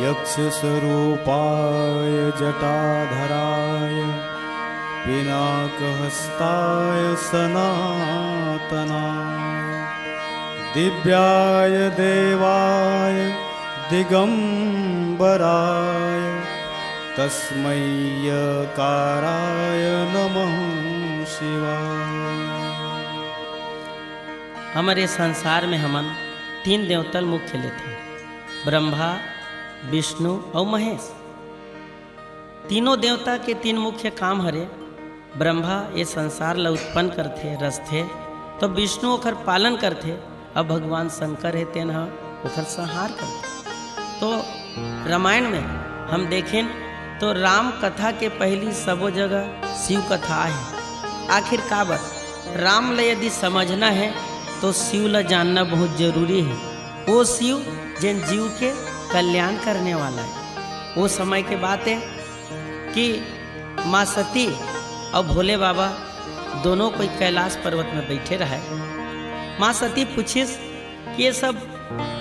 यक्षस्वरूपाय जटाधराय पिनाकहस्ताय सनातनाय दिव्याय देवाय दिगंबराय तस्मै यकाराय नमः शिवाय। हमारे संसार में हमन 3 देवतल मुख्य लेते हैं, ब्रह्मा, विष्णु और महेश। तीनों देवता के 3 मुख्य काम हरे। ब्रह्मा ये संसार ला उत्पन्न करते रचते, तो विष्णु ओखर पालन करते, अब भगवान शंकर है तेन ओखर संहार करते। तो रामायण में हम देखें तो राम कथा के पहली सबो जगह शिव कथा है। आखिर काबर राम ला यदि समझना है तो शिव ला जानना बहुत जरूरी है। वो शिव जिन जीव के कल्याण करने वाला है। वो समय के बात है कि माँ सती और भोले बाबा दोनों कोई कैलाश पर्वत में बैठे रहे। माँ सती पूछिस कि ये सब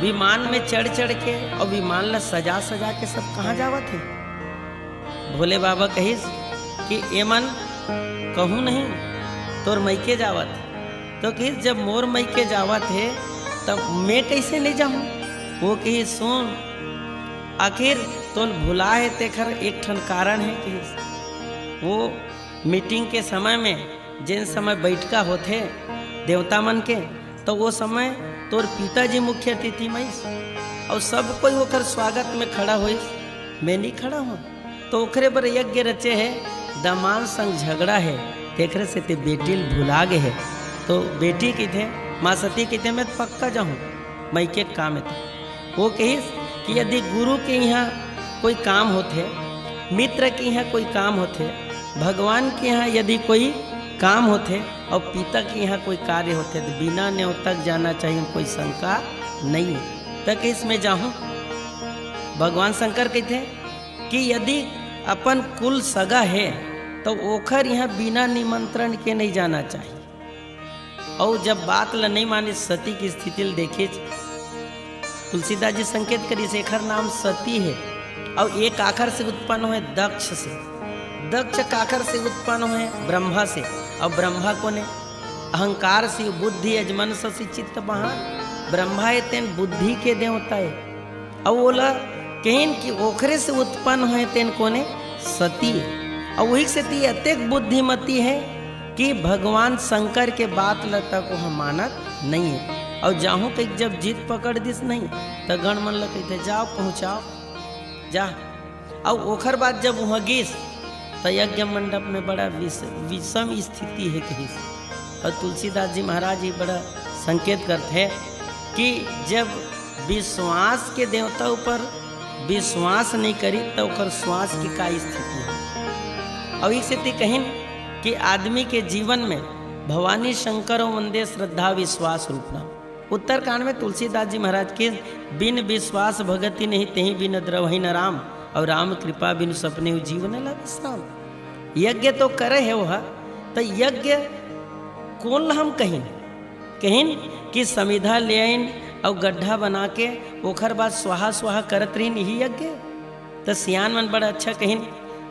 विमान में चढ़ चढ़ के और विमान ला सजा सजा के सब कहाँ जावत है। भोले बाबा कहिस कि ए मन कहूँ नहीं, तोर मैके जावत। तो कहिस जब मोर मैके जावत है तब मैं कैसे नहीं जाऊँ। वो कही सुन, आखिर तो भुला है तेखर एक ठन कारण है कि वो मीटिंग के समय में जिन समय बैठका होते देवता मन के, तो वो समय तोर पिताजी मुख्य अतिथि मैस और सब कोई ओकर स्वागत में खड़ा होइस, मैं नहीं खड़ा हूँ। तो ओखरे पर यज्ञ रचे है, दमान संग झगड़ा है, तेखरे से ते बेटी भुला गए है। तो बेटी की थे माँ सती की थे मैं पक्का जाऊँ मैं के काम है। वो कहिस कि यदि गुरु के यहाँ कोई काम होते, मित्र के यहाँ कोई काम होते, भगवान के यहाँ यदि कोई काम होते और पिता के यहाँ कोई कार्य होते तो बिना न्योता तक जाना चाहिए, कोई शंका नहीं है। तक इसमें जाऊँ भगवान शंकर कहते कि यदि अपन कुल सगा है तो ओखर यहाँ बिना निमंत्रण के नहीं जाना चाहिए। और जब बात ला नहीं माने सती की स्थिति देखे, तुलसीदास जी संकेत करी शेखर नाम सती है और एक आखर से उत्पन्न हुए दक्ष से, दक्ष काखर से उत्पन्न हुए ब्रह्मा से, और ब्रह्मा को ने अहंकार से बुद्धि अजमन से चित्त बहान। ब्रह्मा है तेन बुद्धि के देवता है और बोला कहीं कि ओखरे से उत्पन्न हुए तेन को ने सती है। और वही सती अत्यधिक बुद्धिमती है कि भगवान शंकर के बात लता को हम मानत नहीं है। और जाहूँ कहीं जब जीत पकड़ दिस नहीं तो गण मन ल कहते जाओ पहुँचाओ जा। और ओखर बाद जब वहाँ गिस तो यज्ञ मंडप में बड़ा विषम स्थिति है कहीं। और तुलसीदास जी महाराज जी बड़ा संकेत करते हैं कि जब विश्वास के देवता ऊपर विश्वास नहीं करी तो ओकर श्वास की का स्थिति है। और एक स्थिति कहीं कि आदमी के जीवन में भवानी शंकर वंदे श्रद्धा विश्वास रूपना। उत्तरकांड में तुलसीदास जी महाराज के बिन विश्वास भगति नहीं तही बिन द्रवही न राम, और राम कृपा बिन सपने जीवन ला विश्राम। यज्ञ तो करे है वह, तो यज्ञ कौन हम कहीं कि समिधा ले आइन और गड्ढा बना के ओखर बाद स्वाहा स्वाहा करत रही नहीं यज्ञ। तो सियान मन बड़ा अच्छा कहीं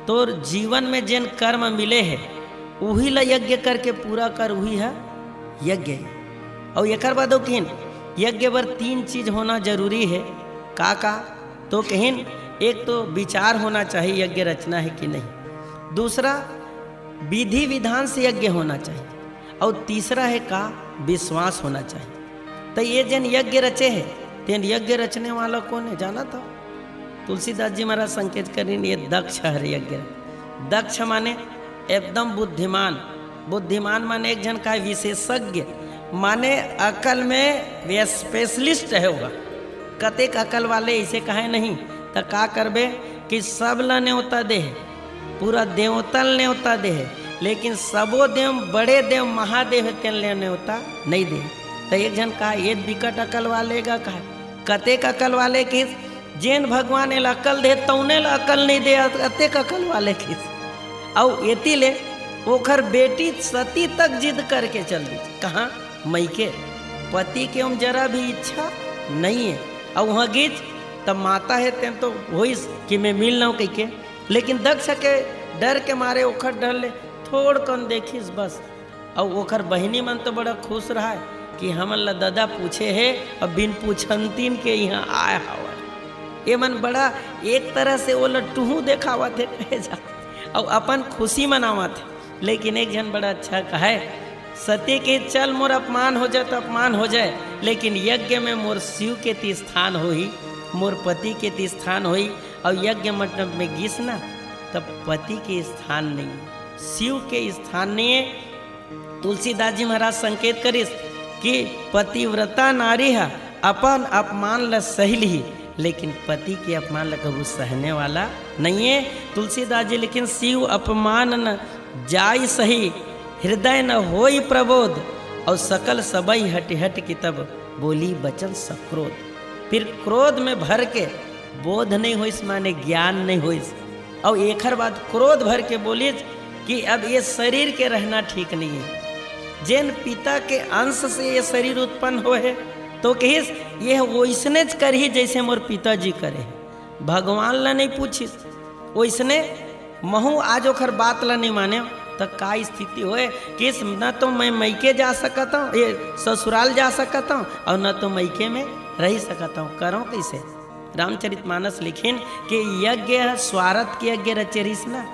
तो जीवन में जिन कर्म मिले है वही ला यज्ञ करके पूरा कर, वही है यज्ञ। और एक बाद कहीं यज्ञ पर 3 चीज होना जरूरी है। का तो कहीं एक तो विचार होना चाहिए यज्ञ रचना है कि नहीं, दूसरा विधि विधान से यज्ञ होना चाहिए, और तीसरा है का विश्वास होना चाहिए। तो ये जिन यज्ञ रचे है तेन यज्ञ रचने वाला कौन है जाना था? तुलसीदास जी महाराज संकेत करें ये दक्ष है यज्ञ। दक्ष माने एकदम बुद्धिमान, बुद्धिमान माने एक जन का विशेषज्ञ, माने अकल में वे स्पेशलिस्ट है होगा। कतेक अकल वाले ऐसे कहे नहीं तो का करबे कि सब ला न्योता दे है, पूरा देवतल न्योता दे है, लेकिन सबो देव बड़े देव महादेव है तेन ले न्योता नहीं दे। तो एक जन कहा ये विकट अकल वाले का कहा, कतेक अकल वाले किस जेन भगवान एल अकल दे तौने ला अकल नहीं दे, अतेक अकल वाले किस। और एती ले ओखर बेटी सती तक जिद करके चल दी कहाँ मई के पति के हम जरा भी इच्छा नहीं है। और वहाँ गीच तब माता है तेन तो होइस कि मैं मिल ना कह के, लेकिन दक्ष के डर के मारे ओखर डर ले थोड़ कन देखिस बस। और ओखर बहिनी मन तो बड़ा खुश रहा है कि हमन ला दादा पूछे है और बिन पूछनतीन के यहाँ आए हवा। ये मन बड़ा एक तरह से वो लट्टू देखावा थे कहे जा, और अपन खुशी मनावा थे। लेकिन एक जन बड़ा अच्छा कहे, सत्य के चल मोर अपमान हो जाए तो अपमान हो जाए, लेकिन यज्ञ में मोर शिव के ती स्थान हो ही, मोर पति के ती स्थान हो ही। और यज्ञ मंडप में गिस ना तब पति के स्थान नहीं, शिव के स्थान नहीं है। तुलसीदास जी महाराज संकेत करिस कि पतिव्रता नारी है अपन अपमान ल सही ही, लेकिन पति के अपमान ल कबू सहने वाला नहीं है। तुलसीदास जी लेकिन शिव अपमान न जाय सही, हृदय न होई प्रबोध, और सकल सबई हट हट की तब बोली बचन सक्रोध। फिर क्रोध में भर के बोध नहीं होइस माने ज्ञान नहीं होइस, और एकर बाद क्रोध भर के बोलिस कि अब ये शरीर के रहना ठीक नहीं है। जिन पिता के अंश से ये शरीर उत्पन्न हो है तो कहिस ये वैसने करी जैसे मोर पिताजी करे। भगवान ला नहीं पूछिस, वैसने महू आज ओखर बात ला नहीं माने तो का स्थिति होए कि न तो मैं मैके जा सकता हूँ, ये ससुराल जा सकता हूँ, और न तो मैके में रह सकता हूँ। करो कैसे? रामचरितमानस लिखिन कि यज्ञ स्वार्थ के यज्ञ रचेरिस ना,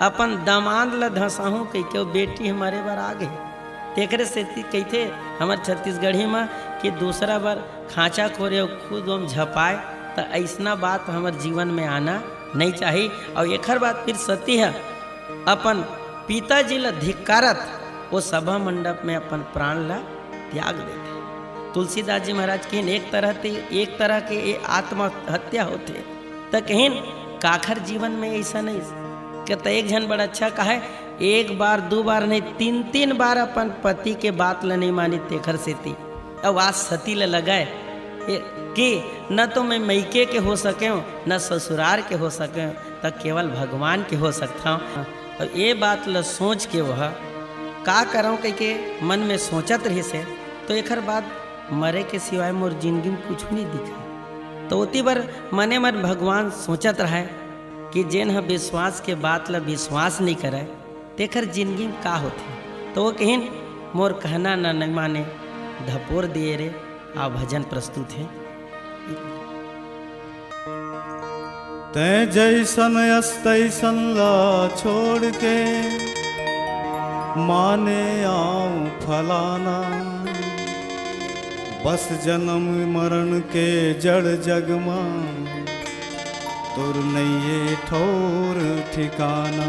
अपन दमाद ला धसाहूँ कह के बेटी हमारे बार आ गए। तेकरे से कहते हमारे छत्तीसगढ़ी में कि दूसरा बार खाँचा खोरे खुद हम झपाए, तो ऐसा बात हमारे जीवन में आना नहीं चाहिए। और एकर बात फिर सती है अपन पिताजी ला धिक्कारत वो सभा मंडप में अपन प्राण ला त्याग देते। तुलसीदास जी महाराज की एक तरह के ये आत्महत्या होते, तो कहीं काखर जीवन में ऐसा नहीं कहता। एक जन बड़ा अच्छा कहा है, एक बार दो बार नहीं तीन तीन बार अपन पति के बात ला नहीं मानी तेखर से थी। अब आज सती ला लगाए कि न तो मैं मैके के हो सके हूँ न ससुराल के हो सके हूँ, तो केवल भगवान के हो सकता हूँ। और ये बात ला सोच के वह का कराऊँ कह के मन में सोचत रही से, तो एकर बाद मरे के सिवाय मोर जिंदगी में कुछ नहीं दिखा। तो उती बार मने मन भगवान सोचत रहा कि जेन ह विश्वास के बात ला विश्वास नहीं करे तेखर जिंदगी में का होते। तो वो कहिन मोर कहना न नहीं माने धपोर दिए रे। आ भजन प्रस्तुत है। तै जैसन अस्तैसन ला छोड़ के माने आऊं फलाना, बस जन्म मरण के जड़ जग मां तुर नैये ठोर ठिकाना।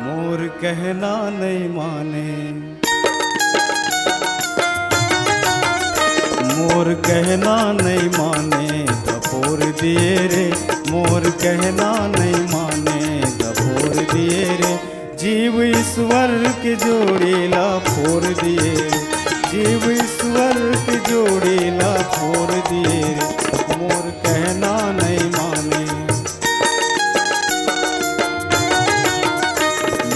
मोर कहना नहीं माने, मोर कहना नहीं माने धपोर दिए रे। मोर कहना नहीं माने धपोर दिए रे। जीव ईश्वर के जोड़ीला फोर दिए रे। जीव ईश्वर के जोड़ीला फोर दिए रे। मोर कहना नहीं माने,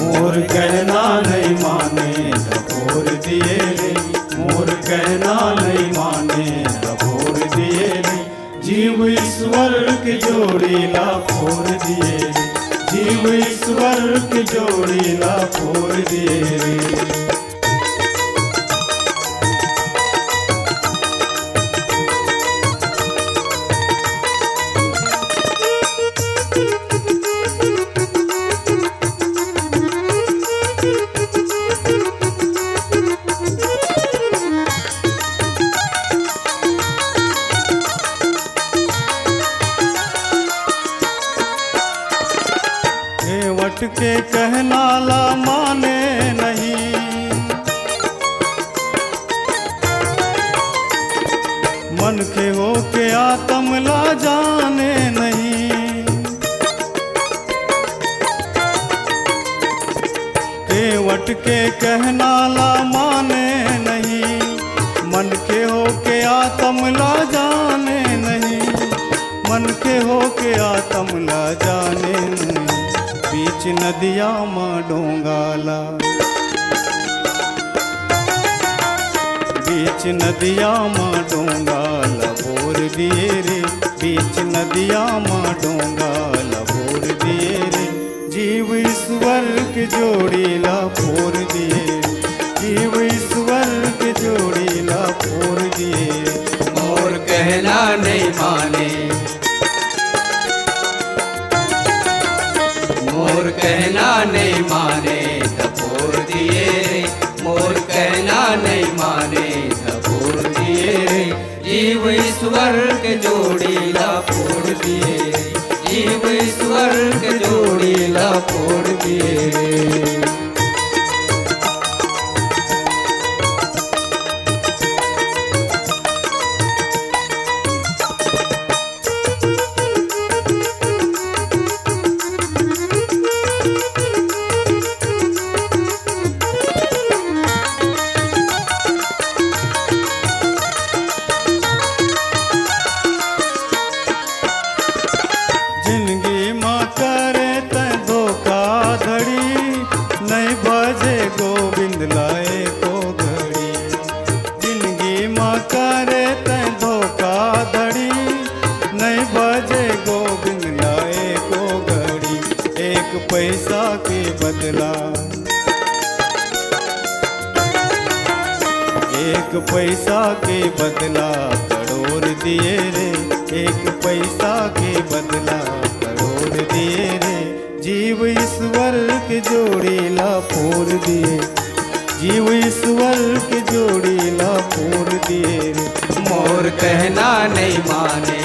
मोर कहना नहीं माने धपोर दिए रे। मोर कहना नहीं माने धपोर दिए रे। जीव ईश्वर के जोड़ीला फोर दिए रे। जीव ईश्वर के जोड़ीला फोर दिए रे। के कहना ला माने नहीं, मन के हो के आत्म ला जाने नहीं। केवट के कहना ला माने नहीं, मन के हो के आत्म ला जाने नहीं। मन के हो के आत्म ला जाने नहीं। बीच नदिया माँ डोंगाला, बीच नदिया माँ डोंगा लबोर दिए रे, बीच नदिया माँ डोंगा लबोर दिए रे, जीव ईश्वर के जोड़ी लबोर दिए, जीव ईश्वर के जोड़ी लबोर दिए। मोर कहना नहीं माने, मोर कहना नहीं माने धपोर दिए रे, मोर कहना नहीं माने धपोर दिए रे, जीव ईश्वर के जोड़ी लापोर दिए रे, जीव ईश्वर के जोड़ी लापोर दिए रे। जिंदगी माँ करे तै धोखाधड़ी, नहीं बजे गोविंद लाए को घड़ी, जिंदगी माँ करे तै धोखाधड़ी, नहीं बजे गोविंद लाए को घड़ी, एक पैसा के बदला, एक पैसा के बदला करोड़ दिए रे, एक पैसा के बदला करोड़ दिए रे, जीव ईश्वर के जोड़ी लापोर दिए, जीव ईश्वर के जोड़ी लापोर दिए रे। मोर कहना नहीं माने,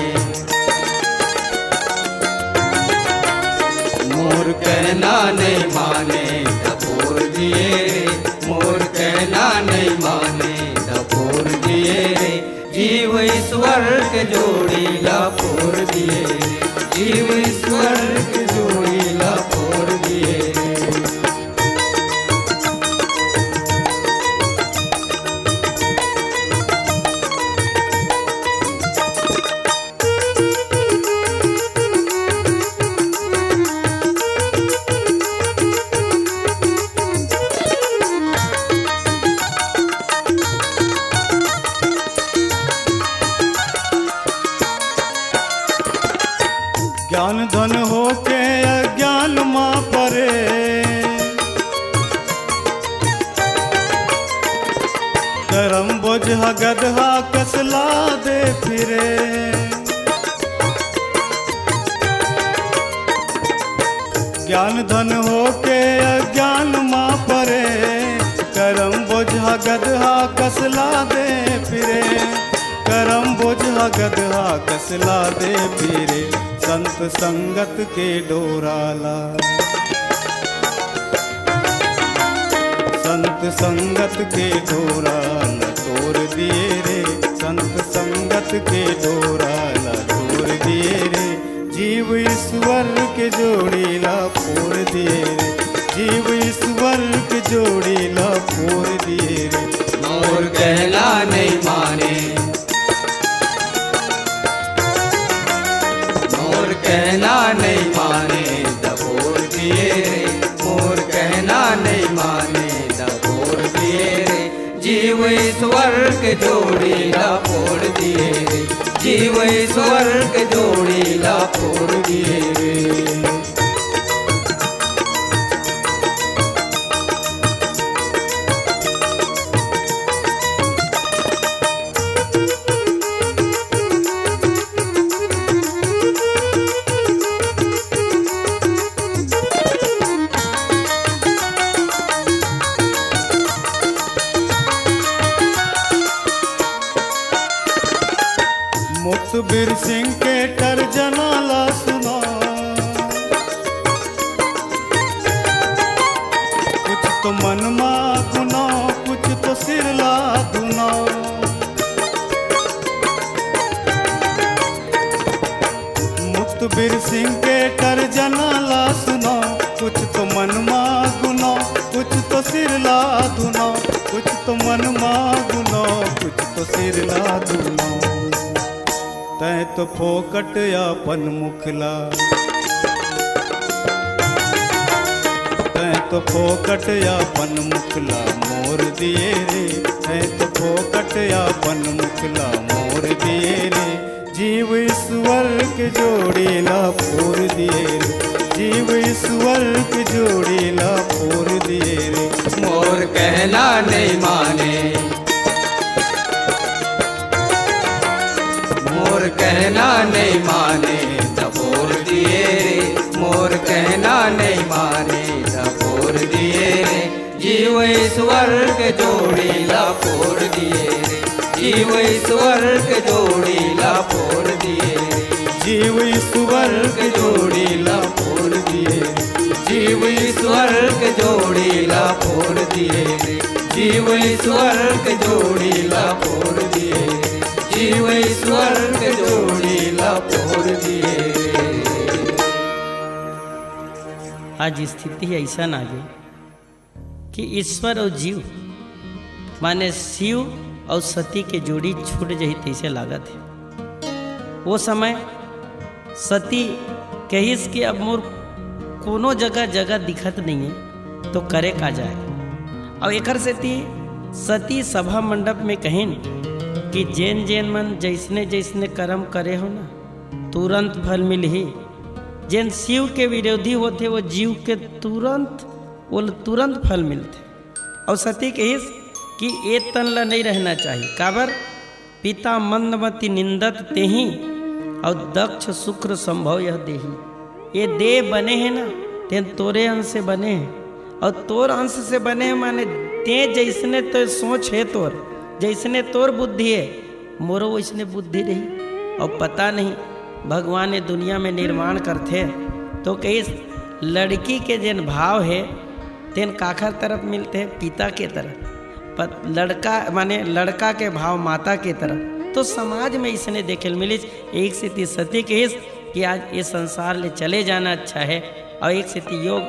मोर कहना नहीं माने धपोर दिए रे, मोर कहना नहीं माने धपोर दिए रे, जीव ईश्वर के जोड़ी लापोर दिए रे, जीव ईश्वर के जोड़ी लापोर दिए रे। ज्ञान धन हो के अज्ञान माँ परे, करम बोझा गदहा कसला दे फिरे, ज्ञान धन हो के अज्ञान माँ परे, करम बोझा गदहा कसला दे फिरे, करम बोझा गदहा कसला दे फिरे, संत संगत के डोराला, संत संगत के डोराला तोड़ दिए रे, संत संगत के डोराला तोड़ दिए रे, जीव ईश्वर के जोड़ी लापोर दिए रे, जीव ईश्वर के जोड़ी लापोर दिए रे। मोर कहना नहीं माने, मोर कहना नहीं माने धपोर दिए रे, मोर कहना नहीं माने धपोर दिए रे, जीव ईश्वर के जोड़ी लापोर दिए रे, जीव ईश्वर के जोड़ी लापोर दिए रे। मुक्तबीर सिंह के टर्जना ला सुना, कुछ तो मन मा गुना, कुछ तो सिर ला धुना, मुक्तबीर सिंह के टर्जना ला सुना, कुछ तो मन मा गुना, कुछ तो सिर ला धुना, कुछ तो मन मा गुना, कुछ तो सिर ला धुना, तै तो फोकट यापन मुखला, तै तो फोकट यापन मुखला मोर दिए रे, तै तो फोकट अपन मुखला मोर दिए रे, जीव ईश्वर के जोड़ी ला फोर दिए रे, जीव ईश्वर के जोड़ी ला फोर दिए रे। मोर कहना नहीं माने, मोर कहना नहीं माने दबोर दिए रे, मोर कहना नहीं माने दबोर दिए रे, जीव ईश्वर के जोड़ी ला फोर दिए रे, जीव ईश्वर के जोड़ी ला फोर दिए रे, जीव ईश्वर के जोड़ी ला फोर दिए रे, जीव ईश्वर के जोड़ी ला फोर दिए रे, जीव ईश्वर के जोड़ी ला फोर दिए रे, जीव ईश्वर के जोड़ी ला फोर दिए रे। आज स्थिति ऐसा ना गई कि ईश्वर और जीव माने शिव और सती के जोड़ी छूट जही तैसे लागत है। वो समय सती कहिस कि अब मोर कोनो जगह जगह दिखत नहीं है तो करे का जाए। और एकर सेती सती सभा मंडप में कहिन कि जैन जैन मन जैसने जैसने कर्म करे हो ना तुरंत फल मिलही, जैन शिव के विरोधी होते वो जीव के तुरंत फल मिलते। और सती कहिस कि ये तन ला नहीं रहना चाहिए, काबर पिता मंदमति निंदत तेही और दक्ष शुक्र संभव यह देही। ये देह बने हैं ना ते तोरे अंश से बने हैं और तोर अंश से बने हैं, माने ते जैसने तो सोच है तोर, जैसने तोर बुद्धि है मोरो वैसने बुद्धि रही। और पता नहीं भगवान ने दुनिया में निर्माण करते तो कई लड़की के जिन भाव है तेन काखर तरफ मिलते हैं पिता के तरफ, लड़का माने लड़का के भाव माता के तरफ। तो समाज में इसने देखल मिली एक स्थिति सती के कि आज ये संसार ले चले जाना अच्छा है, और एक स्थिति योग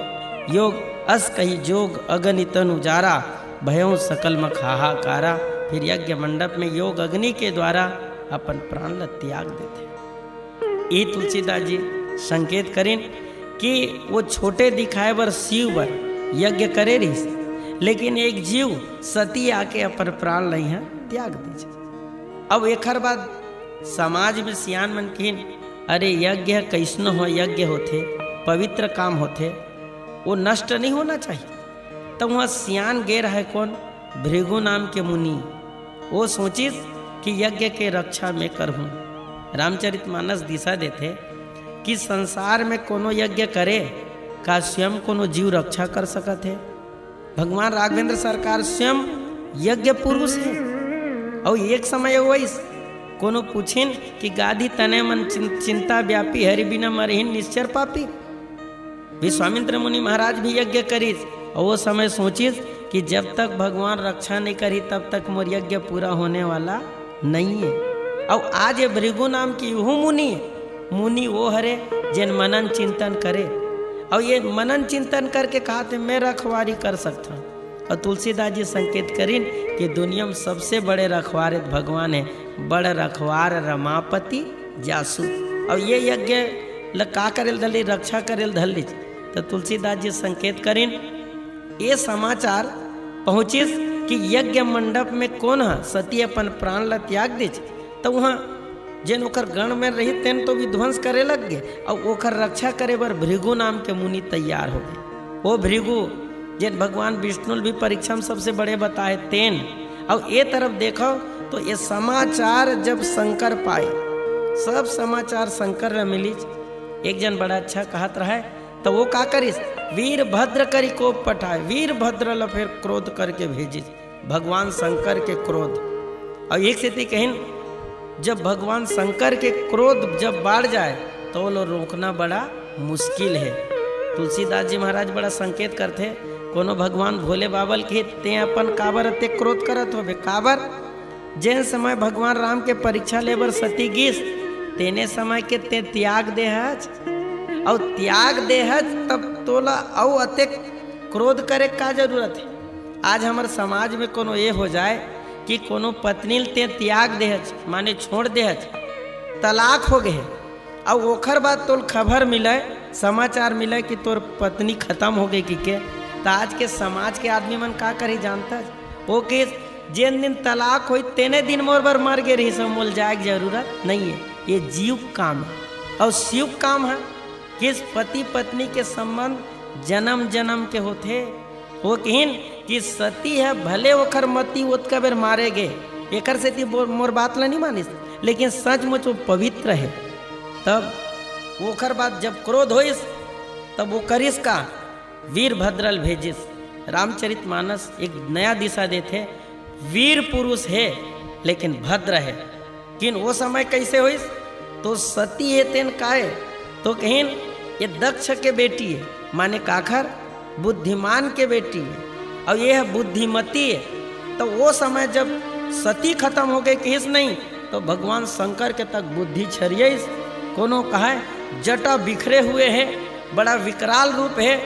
योग अस कही जोग अगनितन उजारा भयों सकल मख हाहाकारा। फिर यज्ञ मंडप में योग अग्नि के द्वारा अपन प्राण ला त्याग देते। ये तुलसीदास जी संकेत करें कि वो छोटे दिखाए बर शिव बर यज्ञ करे रही, लेकिन एक जीव सती आके अपन प्राण लई है त्याग दीजिए। अब एक बाद समाज में सियान मन किन अरे यज्ञ कैसन हो, यज्ञ होते पवित्र काम होते वो नष्ट नहीं होना चाहिए। तो वहाँ सियान गे रहा है कौन, भृगु नाम के मुनि, वो सोचिस कि यज्ञ के रक्षा में करहूँ। रामचरितमानस दिशा देते कि संसार में कोनो यज्ञ करे का स्वयं कोनो जीव रक्षा कर सकत है। भगवान राघवेंद्र सरकार स्वयं यज्ञ पुरुष है। और एक समय वैस कोनो पूछिन कि गाधी तने मन चिंता व्यापी हरि बिना मरहिन निश्चर पापी। विश्वामित्र मुनि महाराज भी यज्ञ करीस और वो समय सोचिस कि जब तक भगवान रक्षा नहीं करी तब तक मोर यज्ञ पूरा होने वाला नहीं है। और आज ये भृगु नाम की वो मुनि है, मुनि वो हरे जिन मनन चिंतन करे, और ये मनन चिंतन करके कहा थे मैं रखवारी कर सकता हूँ। और तुलसीदास जी संकेत करीन कि दुनिया में सबसे बड़े रखवार भगवान है, बड़ रखवार रमापति जासू। और ये यज्ञ का करेल धली रक्षा करेल धली। तो तुलसीदास जी संकेत करीन ये समाचार पहुँचिस कि यज्ञ मंडप में कौन है सती अपन प्राण ला त्याग दीज। तो वहाँ जिन ओकर गण में रही तेन तो विध्वंस करे लग गए, और ओकर रक्षा करे बर भृगु नाम के मुनि तैयार हो गए। वो भृगु जिन भगवान विष्णु भी परीक्षा में सबसे बड़े बताए तेन। और ये तरफ देखो तो ये समाचार जब शंकर पाए, सब समाचार शंकर ने मिली। एक जन बड़ा अच्छा कहत रहा है तो वो का करिस वीर भद्र करी को पठाए, वीर भद्र ला फिर क्रोध करके भेजिस भगवान शंकर के क्रोध। और एक स्थिति कहिन जब भगवान शंकर के क्रोध जब बढ़ जाए तो लो रोकना बड़ा मुश्किल है। तुलसीदास जी महाराज बड़ा संकेत करते कोनो भगवान भोले बाबल के ते अपन काबर ते क्रोध करत होबे। काबर जैन समय भगवान राम के परीक्षा लेबर सती गिस तेने समय के ते त्याग देहज, और त्याग देहज तब तोला औ अते क्रोध करे का जरूरत है। आज हमारे समाज में कोनो ये हो जाए कि कोनो पत्नी ते त्याग देहज माने छोड़ देहज, तलाक हो गए, और ओखर बाद तोल खबर मिले समाचार मिले कि तोर पत्नी खत्म हो गई कि के। तो आज के समाज के आदमी मन का करी जानता है वो कि जिन दिन तलाक हुई तेने दिन मोर बर मर गे रही सब मोल जाए की जरूरत नहीं है। ये जीव काम है और शिव काम है कि इस पति पत्नी के संबंध जन्म जन्म के होते। वो कहिन कि सती है भले ओखर मती ओतका बेर मारे गे एकर से ती मोर बात ला नहीं मानिस, लेकिन सचमुच वो पवित्र है। तब ओखर बाद जब क्रोध होइस तब वो करिस का वीरभद्रल भेजिस। रामचरितमानस एक नया दिशा देते, वीर पुरुष है लेकिन भद्र है। किन वो समय कैसे होइस तो सती है तेन काहे तो कहिन ये दक्ष के बेटी है, माने काखर बुद्धिमान के बेटी है और ये है बुद्धिमती है। तो वो समय जब सती खत्म हो गई किस नहीं तो भगवान शंकर के तक बुद्धि छरियस। कोनो कहा जटा बिखरे हुए है, बड़ा विकराल रूप है।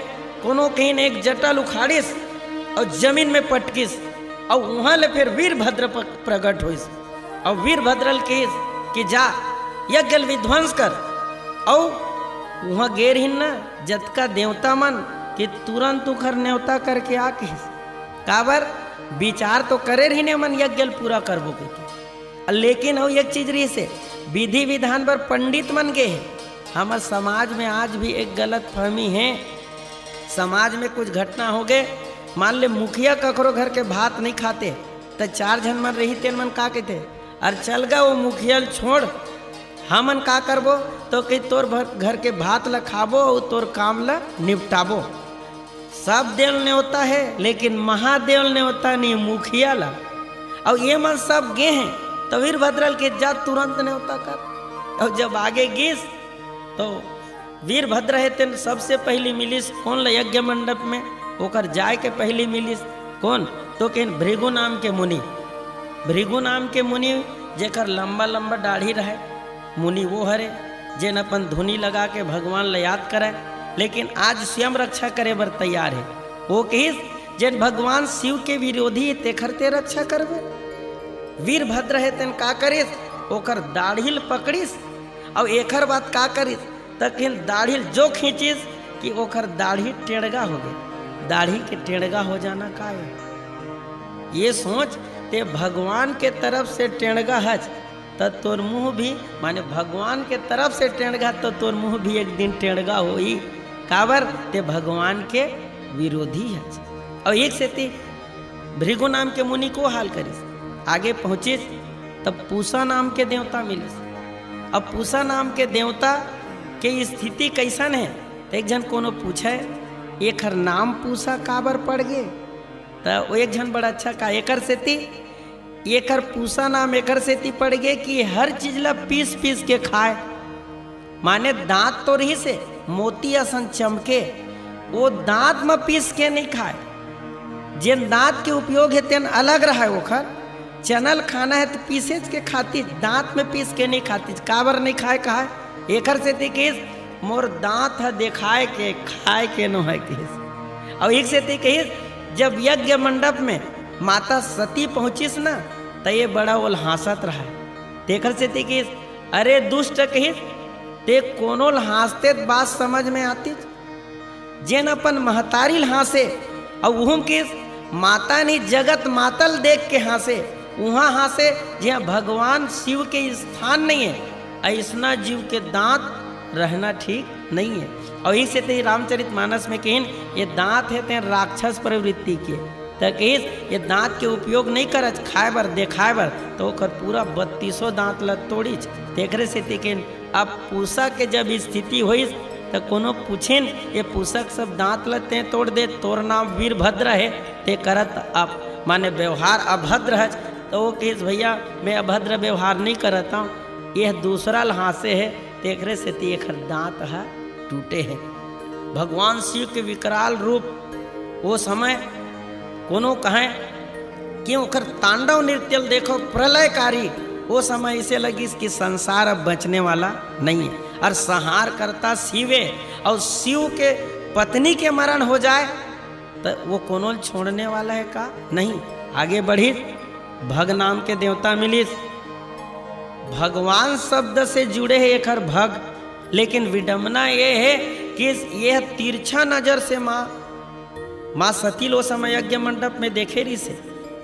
कोनो कहीं एक जटल उखाड़िस और जमीन में पटकिस और वहां ले फिर वीरभद्र प्रकट होइस और वीरभद्रल कि जा यज्ञ विध्वंस कर और वहां गेर ही ना जतका देवता मन कि तुरंत उखर न्योता करके आके काबर विचार तो करे रही ने मन यज्ञ पूरा करबो के। लेकिन हो एक चीज रही से विधि विधान पर पंडित मन गए है। हमारे समाज में आज भी एक गलत फहमी है। समाज में कुछ घटना हो गए, मान ले मुखिया ककरो घर के भात नहीं खाते तो 4 जन मन रही तेन मन का कहते अरे चल गा वो मुखिया छोड़ हमन का करबो तो कि तोर घर के भात ला खाबो और तोर काम ला निपटाबो। सब देव न्योता है लेकिन महादेव न्योता नहीं मुखिया ला। और ये मन सब गे हैं तो वीरभद्रल के जा तुरंत न्योता कर। और जब आगे गिस तो वीरभद्र है तेन सबसे पहली मिलिस कौन ला यज्ञ मंडप में ओकर जाय के पहली मिलिस कौन तो कहीं भृगु नाम के मुनि। भृगु नाम के मुनि जेकर लंबा लंबा दाढ़ी रहे मुनि वो हरे जिन अपन धुनी लगा के भगवान ला याद करे, लेकिन आज स्वयं रक्षा करे बर तैयार है। वो कहिस जिन भगवान शिव के विरोधी तेखर ते रक्षा करबे। वीरभद्र है तेन का करिस ओकर दाढ़ील पकड़िस और एकर बात का करिस तकिन दाढ़ील जो खींचिस कि ओकर दाढ़ी टेढ़गा हो गए। दाढ़ी के टेढ़गा हो जाना का है ये सोच ते भगवान के तरफ से टेढ़गा हज तो तोर मुंह भी माने भगवान के तरफ से टेढ़गा तो तोर मुंह भी एक दिन टेढ़गा हो ही काबर ते भगवान के विरोधी हज। और एक से ती भृगु नाम के मुनि को हाल करिस। आगे पहुँचिस तब पूसा नाम के देवता मिलिस। अब पूसा नाम के देवता के स्थिति कैसन है तो एक जन कोनो पूछे एक हर नाम पूसा काबर पड़ गए तो वो एक जन बड़ा अच्छा का एकर से ती एकर पूसा नाम एकर से ती पड़ गए कि हर चीज ला पीस पीस के खाए। माने दांत तो रही से मोती असन चमके वो दांत में पीस के नहीं खाए। जिन दांत के उपयोग है तेन अलग रहा है। ओखर चनल खाना है तो पीसे के खाती दांत में पीस के नहीं खाती काबर नहीं खाए कहा एकर से ती किस मोर दांत है देखाए के खाए के नो है किस। और एक से ती कहिस जब यज्ञ मंडप में माता सती पहुंचिस ना तो ये बड़ा वो हंसत रहा तेकर से ती किस अरे दुष्ट कहिस ते कोनो हंसते बात समझ में आती जेन अपन महतारी हंसे और वह किस माता नहीं जगत मातल देख के हंसे वहाँ हंसे जहाँ भगवान शिव के स्थान नहीं है। ऐसना जीव के दांत रहना ठीक नहीं है। और इसे तो रामचरितमानस में कहिन ये दांत है ते राक्षस प्रवृत्ति के तो कहिस ये दांत के उपयोग नहीं करत खाए बर देखाए बर तो ओकर पूरा 32 दांत ल तोड़िच तेकरे से कहिन। अब पूसा के जब स्थिति होइस तो कोनो पूछिन ये पूसक सब दांत ल ते तोड़ दे तोर नाम वीरभद्र है ते करत अब माने व्यवहार अभद्र है तो वो कहिस भैया मैं अभद्र व्यवहार नहीं करता हूँ यह दूसरा लहासे है तेकरे से तेखर दांत है टूटे हैं। भगवान शिव के विकराल रूप वो समय कोनो कहें कि ओकर तांडव नृत्य देखो प्रलयकारी वो समय इसे लगी कि संसार अब बचने वाला नहीं है और संहार करता शिवे और शिव के पत्नी के मरण हो जाए तो वो कोनो छोड़ने वाला है का नहीं। आगे बढ़ी भग नाम के देवता मिलिस। भगवान शब्द से जुड़े है एक हर भग, लेकिन विडम्बना ये है कि यह तिरछा नजर से माँ सती लो समय यज्ञ मंडप में देखे रही से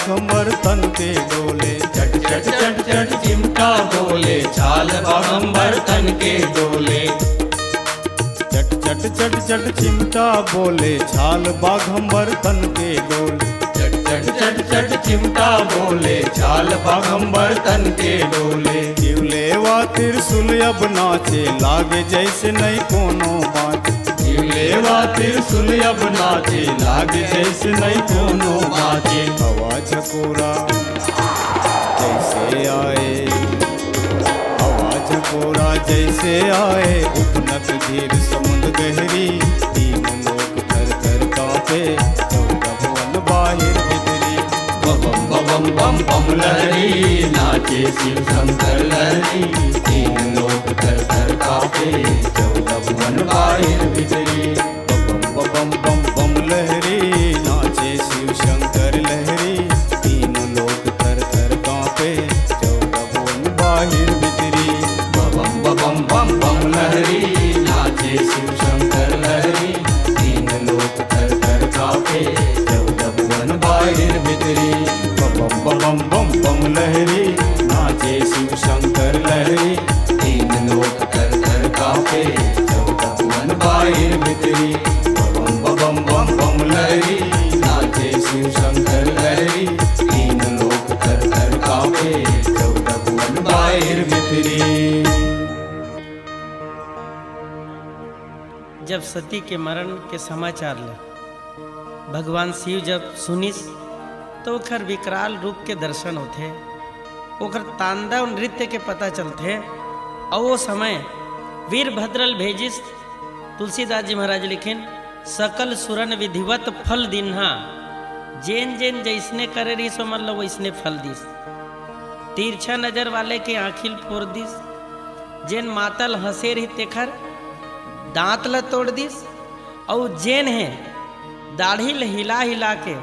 बाघंबर तन के डोले। चट चट चट चट चिमटा बोले, छाल बाघंबर तन के डोले। चट चट चट चट चिमटा बोले, छाल बाघंबर तन के डोले। चट चट चट चट चिमटा बोले, छाल बाघंबर तन के डोले। शिवलेवा त्रिशूल अब नाचे, लागे जैसे नहीं कोनो बात। शिवलेवा त्रिशूल अब नाचे, लागे जैसे नहीं कोनो बाचे। हवा झकोरा जैसे आए, हवा झकोरा जैसे आए, उपनत धीर समुद्र गहरी। तीन लोग थर थर कांपे, चौदह भुवन बाहिर भीतरी। बम बम बम बम लहरी, नाचे शिव शंकर लहरी। तीन लोग थर थर कांपे, चौदह भुवन बाहिर भीतरी। बम बम बम बम लहरी, नाचे शिव शंकर लहरी। तीन लोग थर थर कांपे, चौदह भुवन बाहिर भीतरी। बम बम बम बम लहरी, नाचे शिव शंकर लहरी। तीन लोग थर थर कांपे, चौदह भुवन बाहिर भीतरी। बम बम बम बम लहरी, नाचे शिव शंकर लहरी। तीन लोग थर थर कांपे, चौदह भुवन बाहिर भीतरी। बम बम बम बम लहरी, नाचे शिव शंकर लहरी। तीन लोग थर थर कांपे, चौदह भुवन बाहिर भीतरी। जब सती के मरण के समाचार ले भगवान शिव जब सुनिस तो ओखर विकराल रूप के दर्शन होते, ओखर तांडव नृत्य के पता चलते। और वो समय वीरभद्रल भेजिस तुलसीदास जी महाराज लिखिन, सकल सुरन विधिवत फल दिन्हा, जेन जेन जैसने करे रही सो मतलब वैसने फल दिस। तिरछा नजर वाले के आँखिल फोड़ दिस, जेन मातल हंसे रही तेखर दांत ल तोड़ दिस। और जेन है दाढ़ी ल हिला हिला के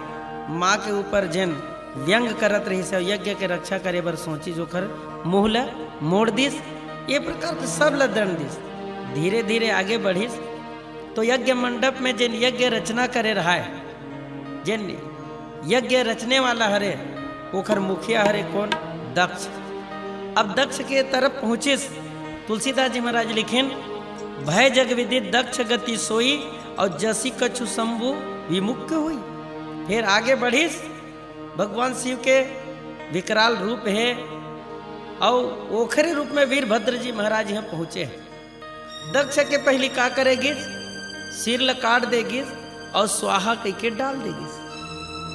माँ के ऊपर जेन व्यंग करत रही से यज्ञ के रक्षा करे बर सोची जोखर मुँह ल मोड़ दिस। ये प्रकार के सब ल दंड दिस। धीरे धीरे आगे बढ़िस तो यज्ञ मंडप में जिन यज्ञ रचना करे रहा है, जिन यज्ञ रचने वाला हरे ओखर मुखिया हरे कौन? दक्ष। अब दक्ष के तरफ पहुँचिस तुलसीदास जी महाराज लिखिन, भय जग विदित दक्ष गति सोई, और जसी कछु शंभु विमुख हुई। फिर आगे बढ़िस भगवान शिव के विकराल रूप है और ओखरे रूप में वीरभद्र जी महाराज यहाँ पहुँचे हैं। दक्ष के पहली का करेगी, सिर ल काट देगी और स्वाहा कह डाल देगी।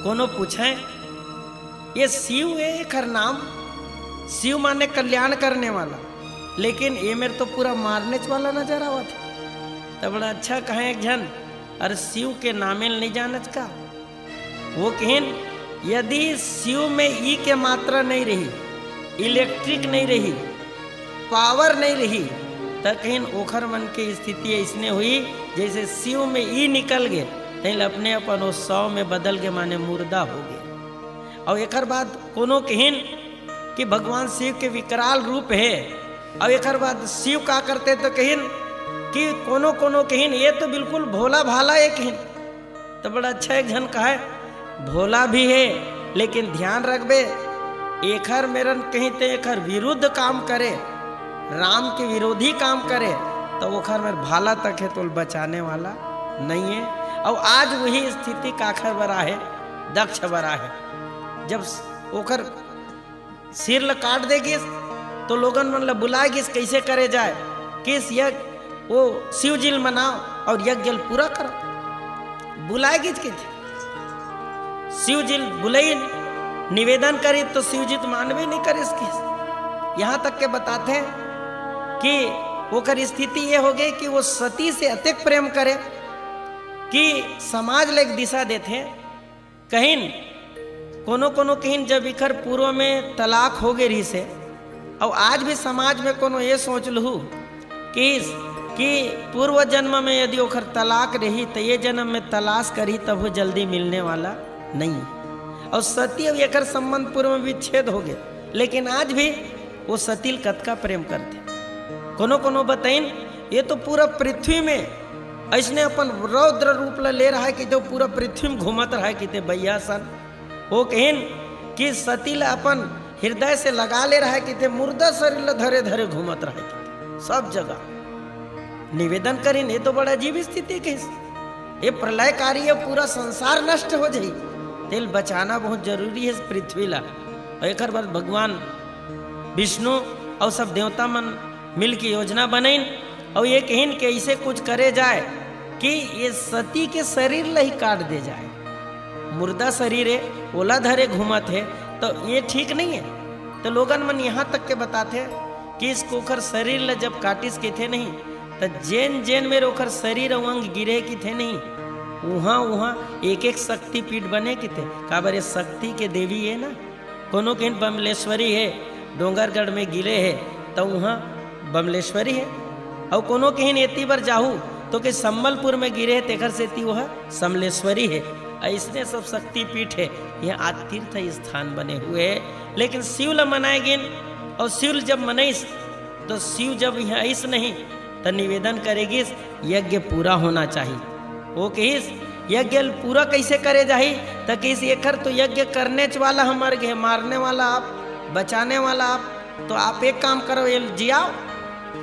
कोनो पूछे ये शिव है, एक नाम शिव माने कल्याण करने वाला, लेकिन ये मेरे तो पूरा मारने वाला नजर आवा था। तो बड़ा अच्छा कहे एक जन, अरे शिव के नामे नहीं जानत का। वो कहें यदि शिव में ई के मात्रा नहीं रही, इलेक्ट्रिक नहीं रही, पावर नहीं रही, तो कहीं ओखर मन के स्थिति इसने हुई जैसे शिव में ई निकल गए तो अपने अपन वो 100 में बदल के माने मुर्दा हो गए। और एक बाद कोनो कहिन कि भगवान शिव के विकराल रूप है, और एक बाद शिव का करते तो कहिन कि कोनो कोनो कहिन ये तो बिल्कुल भोला भाला एक कहिन। तो बड़ा अच्छा एक जन कहा है, भोला भी है लेकिन ध्यान रखबे एखर मेरन कहीं ते एखर विरुद्ध काम करे, राम के विरोधी काम करे तो ओखर में भाला तक है तो बचाने वाला नहीं है। और आज वही स्थिति काखर बरा है, दक्ष बरा है। जब ओखर सिर ल काट देगी तो लोगन मन ल बुलाएगी कैसे करे जाए, किस यज्ञ वो शिव जी मनाओ और यज्ञ पूरा करो। बुलाएगी कि शिव जी बुलाई निवेदन करी तो शिव जी तो मानवे नहीं करे इसकी। यहाँ तक के बताते हैं कि ओकर स्थिति ये हो गई कि वो सती से अत्यधिक प्रेम करे कि समाज ले एक दिशा देते। कहीं कोनो कोनो कहीं जब इखर पूर्व में तलाक हो गई रही से, और आज भी समाज में कोनो ये सोच लू कि पूर्व जन्म में यदि ओखर तलाक रही तो ये जन्म में तलाश करी तब वो जल्दी मिलने वाला नहीं। और सती अब एकर संबंध पूर्व में विच्छेद हो गए, लेकिन आज भी वो सती कत का प्रेम करते। कोनो कोनो बताइन ये तो पूरा पृथ्वी में ऐसने अपन रौद्र रूप ले रहा है कि जो पूरा पृथ्वी में घूमत रहा है कि ते भैया सन। वो कहिन कि सती ला अपन हृदय से लगा ले रहा है कि थे मुर्दा शरीर ला धरे धरे घूमत रहे सब जगह। निवेदन करीन ये तो बड़ा अजीब स्थिति के ये प्रलयकारी है, पूरा संसार नष्ट हो जाई, तेल बचाना बहुत जरूरी है इस पृथ्वी ला। और एक बार भगवान विष्णु और सब देवता मन मिल के योजना बनाइन और ये कहिन के ऐसे कुछ करे जाए कि ये सती के शरीर ला ही काट दे जाए। मुर्दा शरीर है, ओला धरे घूमत है, तो ये ठीक नहीं है। तो लोगन मन यहाँ तक के बताते कि इस कोखर शरीर ला जब काटिस के थे नहीं तो जेन जेन में ओखर शरीर और अंग गिरे की थे नहीं, वहाँ वहाँ एक एक शक्ति पीठ बने की थे। काबर ये शक्ति के देवी है ना, कोनो कहीं बमलेश्वरी है, डोंगरगढ़ में गिरे है तो वहाँ बमलेश्वरी है, और कोनो कहीं एती बार जाहू तो कि सम्बलपुर में गिरे है तेखर से ती वह समलेश्वरी है। ऐसने सब शक्ति पीठ है, यहाँ तीर्थ स्थान बने हुए है। लेकिन शिव ला मनाए गिन, और शिव जब मनाइस तो शिव जब यहाँ आइस नहीं तो निवेदन करेगी यज्ञ पूरा होना चाहिए। वो कहिस यज्ञ पूरा कैसे करे जाही, तो किस एकर तो यज्ञ करने वाला हमारे के मारने वाला आप, बचाने वाला आप, तो आप एक काम करो ये जियाओ।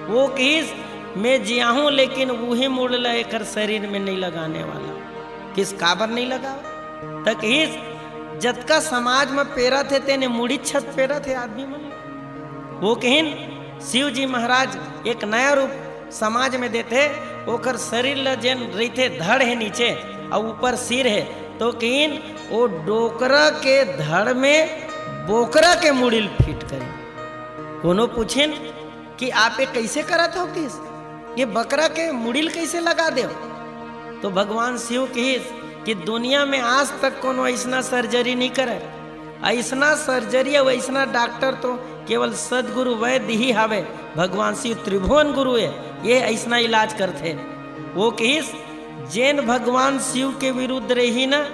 वो कहिस मैं जिया हूँ लेकिन वही मुड़ ला एकर शरीर में नहीं लगाने वाला। किस काबर नहीं लगा, तो कहिस जतका समाज में पेरा थे तेने मुड़ी छत पेरा थे आदमी मन। वो कहिन शिव जी महाराज एक नया रूप समाज में देते, ओकर शरीर ला जेन रहते धड़ है नीचे और ऊपर सिर है, तो कहिन वो डोकरा के धड़ में बोकरा के मुड़िल फिट करे। कोनो पूछिन कि आप ये कैसे करत हो, किस ये बकरा के मुड़िल कैसे लगा दे, तो भगवान शिव कहिस कि दुनिया में आज तक कोनो ऐसा सर्जरी नहीं करे। ऐसा सर्जरी और ऐसा डॉक्टर तो केवल सदगुरु वैद्य ही हावे। भगवान शिव त्रिभुवन गुरु है, ये ऐसा इलाज करते। वो कहिस जैन भगवान शिव के विरुद्ध रही ना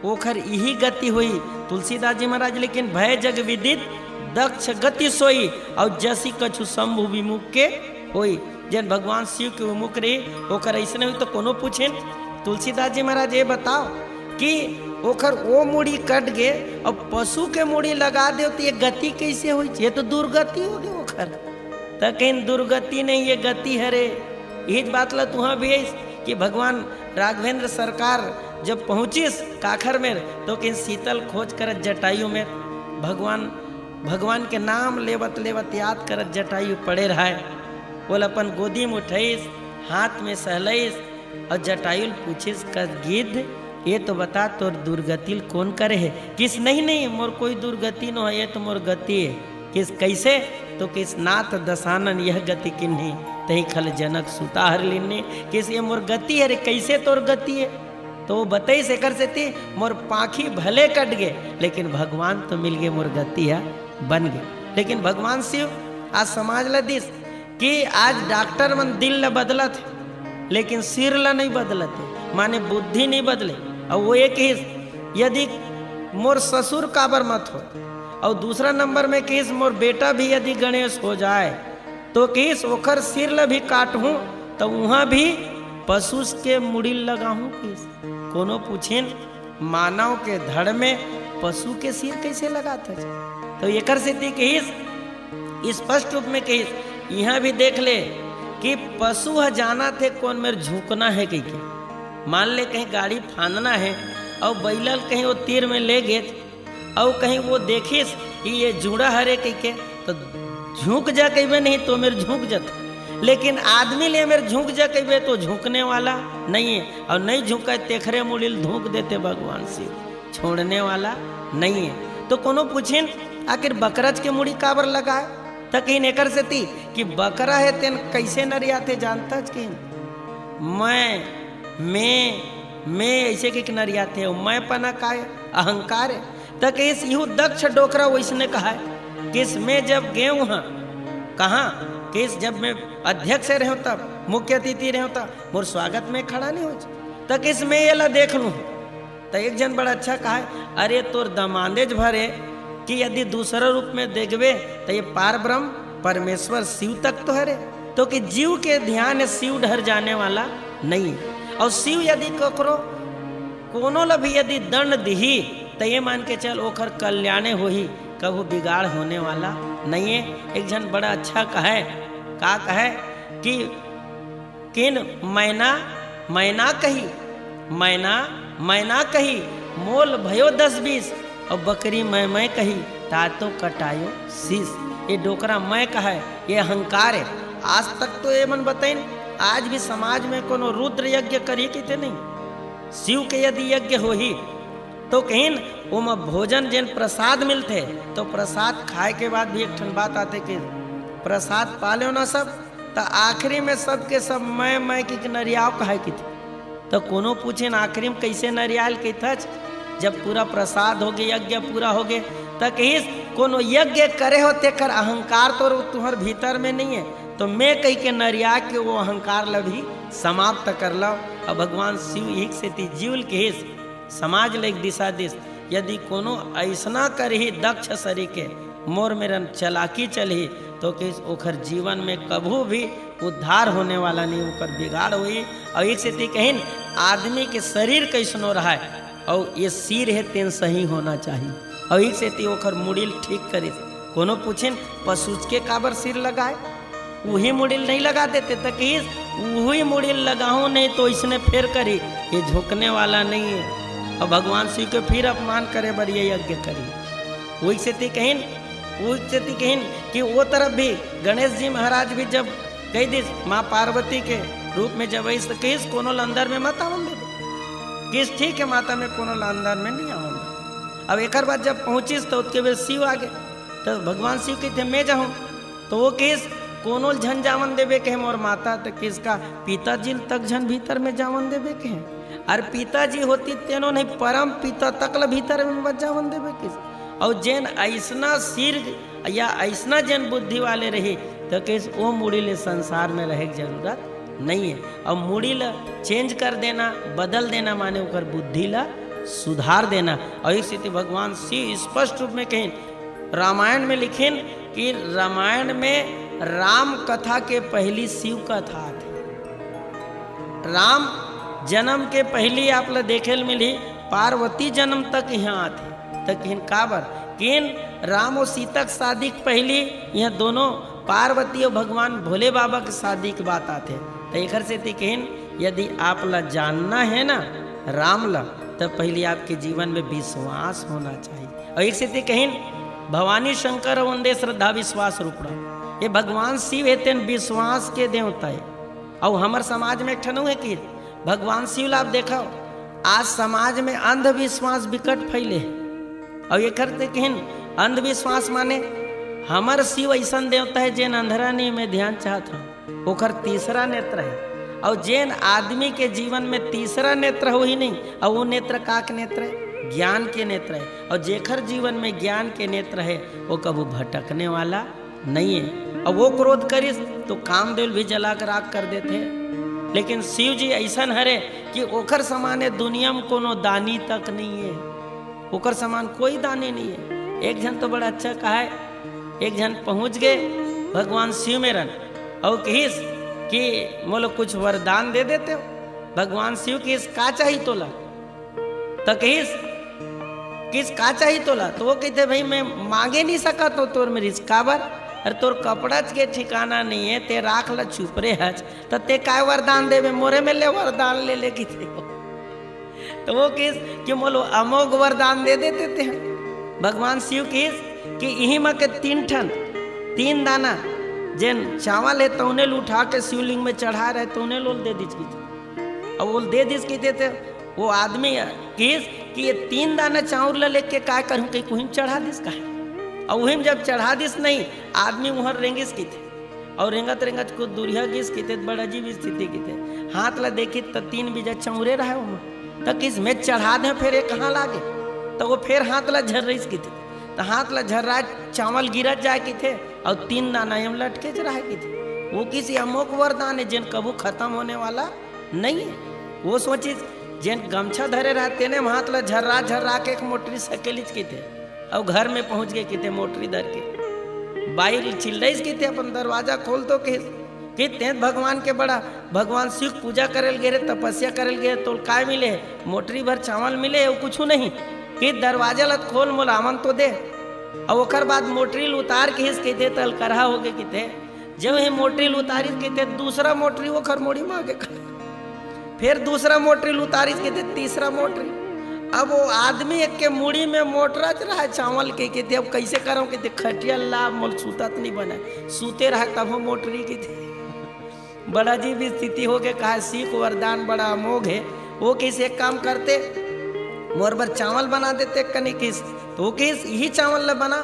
ओखर यही गति हुई। तुलसीदास जी महाराज लेकिन भय जग विदित दक्ष गति सोई, और जसी कछु शंभु विमुख के होई। जैन भगवान शिव के विमुख रही ओखर ऐसे हुई। तो कोनो पूछे तुलसीदास जी महाराज ये बताओ कि ओखर वो मुड़ी कट गए और पशु के मुड़ी लगा दे तो ये गति कैसे हुई, ये तो दुर्गति हो गई ओखर। तो कहीं दुर्गति नहीं ये गति है रे। यही बात ला तुहाँ भी कि भगवान राघवेंद्र सरकार जब पहुँचिस काखर में तो कहीं शीतल खोज करत जटायु में भगवान के नाम लेवत लेवत याद करत जटायु पड़े रहा है। बोल अपन गोदी में उठाइस हाथ में सहलइस और जटायु पूछिस कर गिद्ध ये तो बता तोर दुर्गति कौन करे है। किस नहीं मोर कोई दुर्गति न है, ये तो मोर गति है। किस कैसे, तो किस नाथ दसानन यह गति किन्ही तही खल जनक सुता हर लिन्नी। किस ये मोर गति है रे, कैसे तोर गति है, तो वो बताई से कर से थी मोर पाखी भले कट गए लेकिन भगवान तो मिल गए, मोर गति है बन गए। लेकिन भगवान शिव आज समाज ला दिस कि आज डॉक्टर मन दिल ला बदलत है लेकिन सिर ला नहीं बदलत है, माने बुद्धि नहीं बदले। और वो एक ही यदि मोर ससुर काबर मत हो, और दूसरा नंबर में किस मोर बेटा भी यदि गणेश हो जाए तो किस ओखर सिर ला भी काटूं तो वहाँ भी पशु के मुड़िल लगाऊं। किस कोनो पूछिन मानव के धड़ में पशु के सिर कैसे लगाता है, तो एकर से कहिस स्पष्ट रूप में कहिस यहाँ भी देख ले कि पशु है जाना थे कौन मेरे झुकना है कहीं। मान ले कहीं गाड़ी फांदना है और बैलल कहीं वो तीर में ले गए और कहीं वो देखिस कि ये जुड़ा हरे कहीं के तो झुक जा कहीं नहीं तो मेरे झुक जाता। लेकिन आदमी ले मेरे झुक जा कहीं तो झुकने वाला नहीं है, और नहीं झुका तेखरे मुड़िल धूक देते भगवान शिव, छोड़ने वाला नहीं है। तो कोनो पूछिन आखिर बकरज के मुड़ी काबर लगाए, तो कहीं नेकर से थी कि बकरा है तेन कैसे नरिया थे जानता कि मैं ऐसे के नरिया थे, मैं पना का अहंकार है। तो किस यू दक्ष डोकरा वैसने कहा है किस मैं जब गए वहाँ कहाँ किस जब मैं अध्यक्ष रहे तब मुख्य अतिथि रहे तब मोर स्वागत में खड़ा नहीं हो, तो किस मैं ये ला देख लूँ। तो एक जन बड़ा अच्छा कहा है अरे तोर दमांदेज भरे कि यदि दूसरा रूप में देखबे तो ये पार ब्रह्म परमेश्वर शिव तक तो है रे, तो कि जीव के ध्यान शिव डर जाने वाला नहीं। और शिव यदि ककरो कोनो ला भी यदि दंड दिही तो तो ये मान के चल ओखर कल्याणे हो ही, कभू बिगाड़ होने वाला नहीं है। एक जन बड़ा अच्छा कहे, का कहे कि किन मैना मैना कही, मैना मैना कही, मोल भयो 10-20, और बकरी मैं कही, तातो कटायो शीश। ये डोकरा मैं कहा है, ये अहंकार है। आज तक तो ये मन बताइन, आज भी समाज में कोनो रुद्र यज्ञ करिए कि नहीं, शिव के यदि यज्ञ हो ही तो कहीं उम भोजन जिन प्रसाद मिलते, तो प्रसाद खाए के बाद भी एक ठन बात आते कि प्रसाद पाले ना सब, तो आखिरी में सबके सब मैं की नरियाव कहे की थी। तो कोनो पूछे न आखिरी में कैसे नरियाल के थच, जब पूरा प्रसाद हो गए, यज्ञ पूरा हो गए, तो कहीं कोनो यज्ञ करे हो तेकर अहंकार तो तुम्हार भीतर में नहीं है, तो मैं कही के नरिया के वो अहंकार ला भी समाप्त कर लो। अब भगवान शिव एक से जीवल के हिस समाज ले दिशा दिस, यदि कोनो ऐसना करही दक्ष सरी के मोर मेरन चलाकी चलही, तो किस ओखर जीवन में कभू भी उद्धार होने वाला नहीं, ओकर बिगाड़ हुई। और एक से कहीं आदमी के शरीर कैसनो रहा है, और ये सिर है तेन सही होना चाहिए, और एक से ओखर मुड़िल ठीक करे। कोनो पूछिन पशु के काबर सिर लगाए, वही मुड़िल नहीं लगा देते, तो किस वही मुड़िल लगाऊं नहीं तो इसने फिर करी, ये झुकने वाला नहीं है। और भगवान शिव के फिर अपमान करे बर ये यज्ञ करी। वही से कहीं कि वो तरफ भी गणेश जी महाराज भी जब कही दिस माँ पार्वती के रूप में जब ऐसे किस कोनो अंदर में मत आवन दे, किस ठीक है माता में कोनो अंदर में नहीं आवन। अब एक बार जब पहुंचिस तो उसके बाद शिव आगे, तो भगवान शिव कहते मैं जाऊँ, तो वो किस कोनो झन जावन देवे के मोर माता, तो किसका पिताजी तक झन भीतर में जावन देवे के हैं, और पिताजी होती तेनो नहीं परम पिता तकल भीतर में मत जावन देवे किस। और जैन ऐसना सिर या ऐसना जैन बुद्धि वाले रहे, तो किस वो मुड़ी ले संसार में रहे की जरूरत नहीं है। और मुड़ी ला चेंज कर देना, बदल देना माने ओकर बुद्धि ला सुधार देना। और इस स्थिति भगवान शिव स्पष्ट रूप में कहें, रामायण में लिखें कि रामायण में राम कथा के पहली शिव कथा थी। राम जन्म के पहली आप ला देखे मिली, पार्वती जन्म तक यहाँ थी, तक काबर किन राम और सीता की शादी के पहली यहाँ दोनों पार्वती और भगवान भोले बाबा की शादी की बात आते। तो एक से कहें यदि आप ला जानना है ना राम ला, तो पहले आपके जीवन में विश्वास होना चाहिए। और एक से कहें भवानी शंकर वंदे श्रद्धा विश्वास रूपड़ा, ये भगवान शिव है तेन विश्वास के देवता है। और हमार समाज में एक ठनू है कि भगवान शिव आप देखो आज समाज में अंधविश्वास विकट फैले है। और ये करते कहें अंधविश्वास माने हमार शिव ऐसा देवता है जैन अंधरा नहीं में ध्यान चाहत हूँ, ओखर तीसरा नेत्र है। और जैन आदमी के जीवन में तीसरा नेत्र हो ही नहीं, और वो नेत्र काक नेत्र है, ज्ञान के नेत्र है। और जेखर जीवन में ज्ञान के नेत्र है वो कभी भटकने वाला नहीं है। और वो क्रोध करिस तो कामदेव भी जला कर आग कर देते हैं। लेकिन शिव जी ऐसा हरे कि ओखर समान दुनिया में कोनो दानी तक नहीं है, ओकर समान कोई दानी नहीं है। एक जन तो बड़ा अच्छा कहा है, एक जन पहुंच गए भगवान शिव मेरन और कहिस कि मोलो कुछ वरदान दे देते हो। भगवान शिव किस का चाहिए तोला, तो कहिस किस का चाहिए तोला, तो वो कहते भाई मैं मांगे नहीं सका तो तोर मेरी काबर, अरे तोर कपड़ा के ठिकाना नहीं है, ते राख ला छुपरे हज, तो ते काय वरदान देवे, मोरे में ले वरदान ले की थे। तो वो किस कि मोलो अमोघ वरदान दे देते थे। भगवान शिव किस कि यही में के 3 दाना जैन चावल है तो उन्हें उठा के शिवलिंग में चढ़ा रहे तो उन्हें लोल दे दीज की, और वो दे दीज की थे। वो आदमी किस कि ये 3 दाना चावल लेके क्या करूँ कि कुछ चढ़ा दिस का है। और वही में जब चढ़ा दिस नहीं आदमी वहाँ रेंगिस की थे, और रेंगत रेंगत को दूरिया गिस की थे, बड़ा अजीब स्थिति की थे। हाथ ला देखी तो 3 बीजा चौरे रहा वहाँ, तो किस में चढ़ा दे फिर ये कहाँ लागे, तो वो फिर हाथ ला झर रही की थी, तो हाथ ला झर रहा चावल गिरत जाए की थे, और 3 दाना हम लटके रहा की थी। वो किसी अमोघ वरदान है जिन कबू खत्म होने वाला नहीं है। वो सोची जिन गमछा धरे रहते ने हाथ ला झर्रा के एक मोटरी सकेलिच की थे, और घर में पहुंच गए की थे मोटरी धर के बाइल चिल्लाइस की थे अपन दरवाजा खोल तो कि तेज भगवान के बड़ा भगवान शिव पूजा करल गए, तपस्या करल गए, तो काय मिले मोटरी भर चावल मिले, वो कुछ नहीं। कि दरवाजा लत खोल मोला अमन तो दे। और ओकर बाद मोटरील उतार के हिस कहते तल करहा हो गए कहते जब ही मोटरील उतारी कहते दूसरा मोटरी ओकर मोड़ी मांगे फिर दूसरा मोटरील उतारी कहते तीसरा मोटरी। अब वो आदमी एक के मुड़ी में मोटरा रहा है चावल के कहते अब कैसे करो कहते खटिया ला मोल सूता तो नहीं बना सूते रहा तब वो मोटरी की थी। बड़ा जी भी स्थिति हो गए कहा सीख वरदान बड़ा अमोघ है। वो कैसे एक काम करते मोर बर चावल बना देते कनी किस तो किस यही चावल ला बना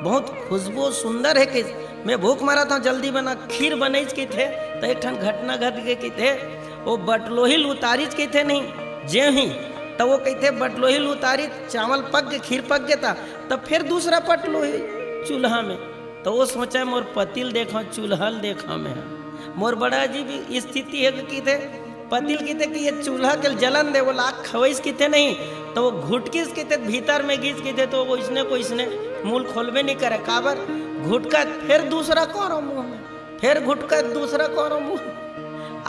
बहुत खुशबू सुंदर है किस मैं भूख मारा था जल्दी बना खीर बनैज के थे तो एक ठन घटना घट गए की थे वो बटलोहिल उतारिज के थे नहीं जे ही तो वो कहते बटलोहिल उतारी चावल पक गए खीर पक गया था तब फिर दूसरा पटलोही चूल्हा में तो वो सोचा मोर पतिल देखो चूल्हल देखा में मोर बड़ा अजीब स्थिति है कि थे पतिल की थे कि ये चूल्हा के जलन दे वो लाख खवैस की थे नहीं तो वो घुटकिस के थे भीतर में घिस के थे तो वो इसने को इसने मूल खोलबे नहीं करे काबर घुटका फिर दूसरा कौरो मुंह में फिर घुटका दूसरा कौरो मुंह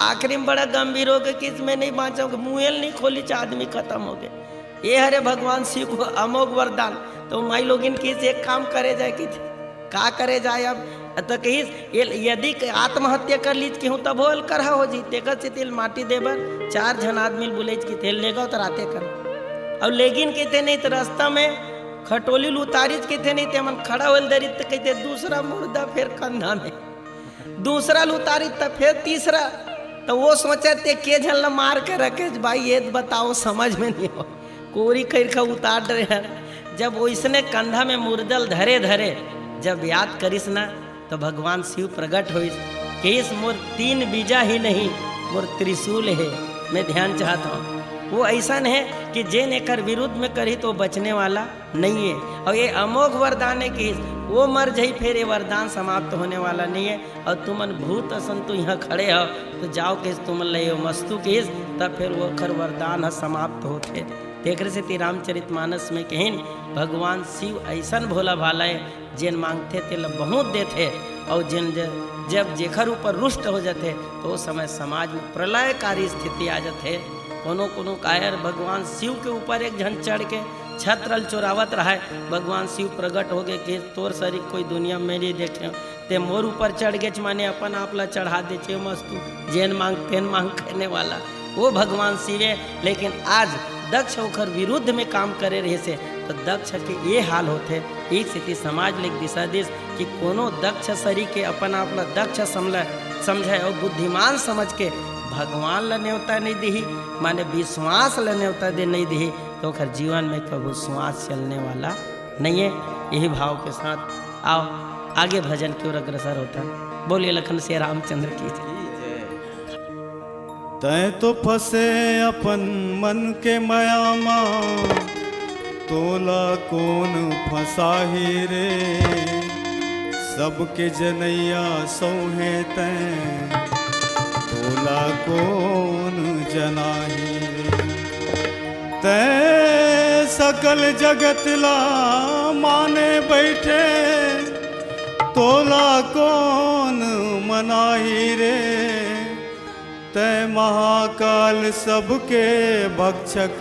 आखिरी में बड़ा गंभीर हो गया कि इसमें नहीं बाँचोगे मुँहल नहीं खोली चा आदमी खत्म हो गए। ये हरे भगवान शिव को अमोघ वरदान तो माई लोग इनकी एक काम करे जाए कि का करे जाए अब तो कही यदि आत्महत्या कर लीज केहूँ तब होल करहा हो जी तेकर से तेल माटी देबर 4 जन आदमी बोले कि तेल लेगा तो राते कर और लेकिन कहते नहीं तो रास्ता में खटोली उतारिज कहते नहीं थे मन खड़ा होल दरी तो कहते दूसरा मुर्दा फिर कंधा में दूसरा उतारी तब फिर तीसरा तो वो सोचे ते के झल मार के रखे भाई ये बताओ समझ में नहीं हो कोरी कर उतार रहे जब वैसने कंधा में मुर्दल धरे धरे जब याद करिस ना तो भगवान शिव प्रकट हो केस मोर 3 बीजा ही नहीं मोर त्रिशूल है मैं ध्यान चाहता हूँ वो ऐसा है कि जेन एकर विरुद्ध में करी तो बचने वाला नहीं है और ये अमोघ वरदान है कि वो मर जाई फिर ये वरदान समाप्त होने वाला नहीं है और तुमन भूत असन तो यहाँ खड़े हो तो जाओ केस तुमन ले मस्तु केस तब फिर वो खर वरदान समाप्त होते देख से ती रामचरितमानस में कहीं भगवान शिव ऐसा भोला भाला है जिन मांगते थे बहुत देते और जिन जब जेखर ऊपर रुष्ट हो जाते तो उस समय समाज में प्रलयकारी स्थिति आ जाते कोनो कायर भगवान शिव के ऊपर एक झन चढ़ के छत्रल चोरावत रहा है भगवान शिव प्रकट हो गए कि तोर शरीर कोई दुनिया में नहीं देखे ते मोर ऊपर चढ़ गए माने अपन आप ला चढ़ा दे मस्तु जेन मांग तेन मांग करने वाला वो भगवान शिव है। लेकिन आज दक्ष होकर विरुद्ध में काम करे रहे से तो दक्ष के ये हाल होते एक स्थिति समाज ले दिशा देश कि कोनो दक्ष शरीर के अपन आप ला दक्ष समझे और बुद्धिमान समझ के भगवान ला न्योता नहीं दी माने विश्वास ला न्योता दे नहीं दी तो खर जीवन में कभी श्वास चलने वाला नहीं है। यही भाव के साथ आओ आगे भजन की ओर अग्रसर होता बोलिए लखन से रामचंद्र की तय तो फंसे अपन मन के मयामा तोला कौन फंसा ही रे सबके जनैया सौहे तय तोला कौन जनाही रे तय सकल जगत ला माने बैठे तोला कौन मनाही रे तय महाकाल सबके भक्षक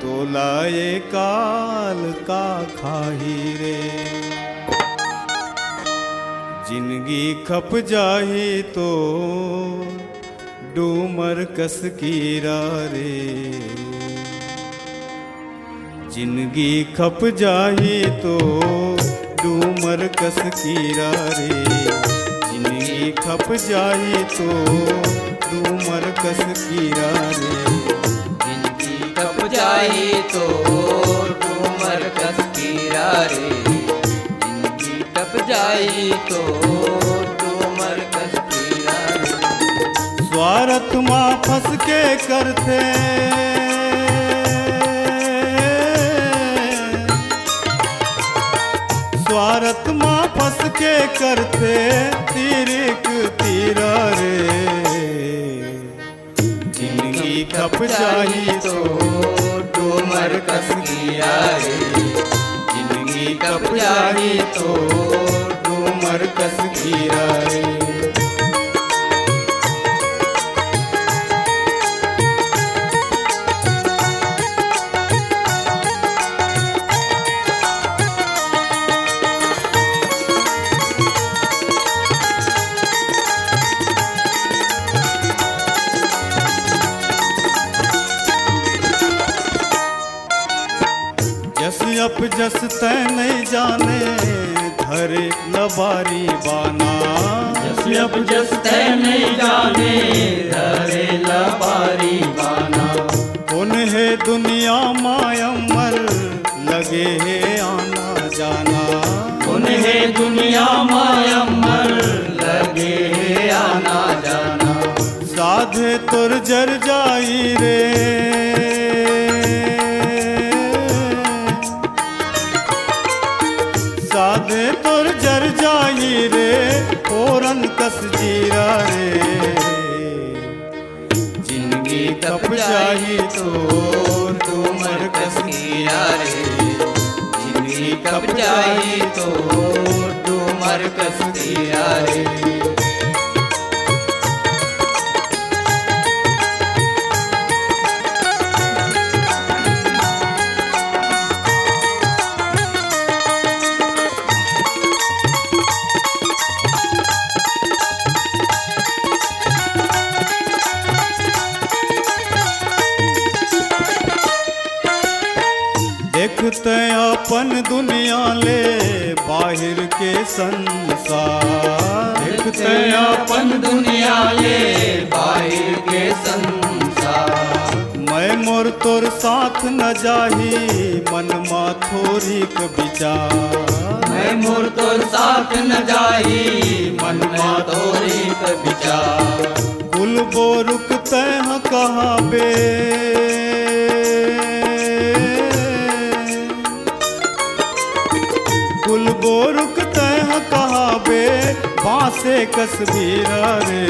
तोला ये काल का खाही रे जिंदगी खप जाही तो डूमर कस कीरा रे जिंदगी खप जाही तो डूमर कस कीरा रे जिंदगी खप जाही तो डूमर कस कीरा रे जिंदगी खप जाही तो डूमर कस कीरा रे जिंदगी खप जाही तो डूमर कस कीरा रे स्वार्थ माँ फंस के करते स्वार्थ माँ फंस के करते तीरिक तीरा रे जिंदगी खप जाही तो डूमर कस कीरा रे जिंदगी खप जाही तो डूमर कस कीरा रे जस तै नहीं जाने धरे लबारी बाना। कश्यप जस तै नहीं जाने धरे लबारी बाना। उन्हें दुनिया मायमर लगे है आना जाना। उन्हें दुनिया मायमर लगे है आना जाना। साधे तुर जर जाई रे, साधे तुर जर जाई रे, ओरन कस जीरा रे। जिंदगी कप जाही तो तुमर कस गिरा रे। जिंदगी कब जाई तो तुमर कस गिरा रे। देखते अपन दुनिया ले बाहिर के संसार। देखते अपन दुनिया ले बाहर के संसार। मैं मोर तोर साथ न जाही मन मा थोड़ी क विचार। मैं मोर तोर साथ न जाई मन में तोरी क विचार। कुल बो रुकते हैं कहाँ बे, कुल बो रुकते हैं कहाँ बे, बांसे कस्बीरा रे।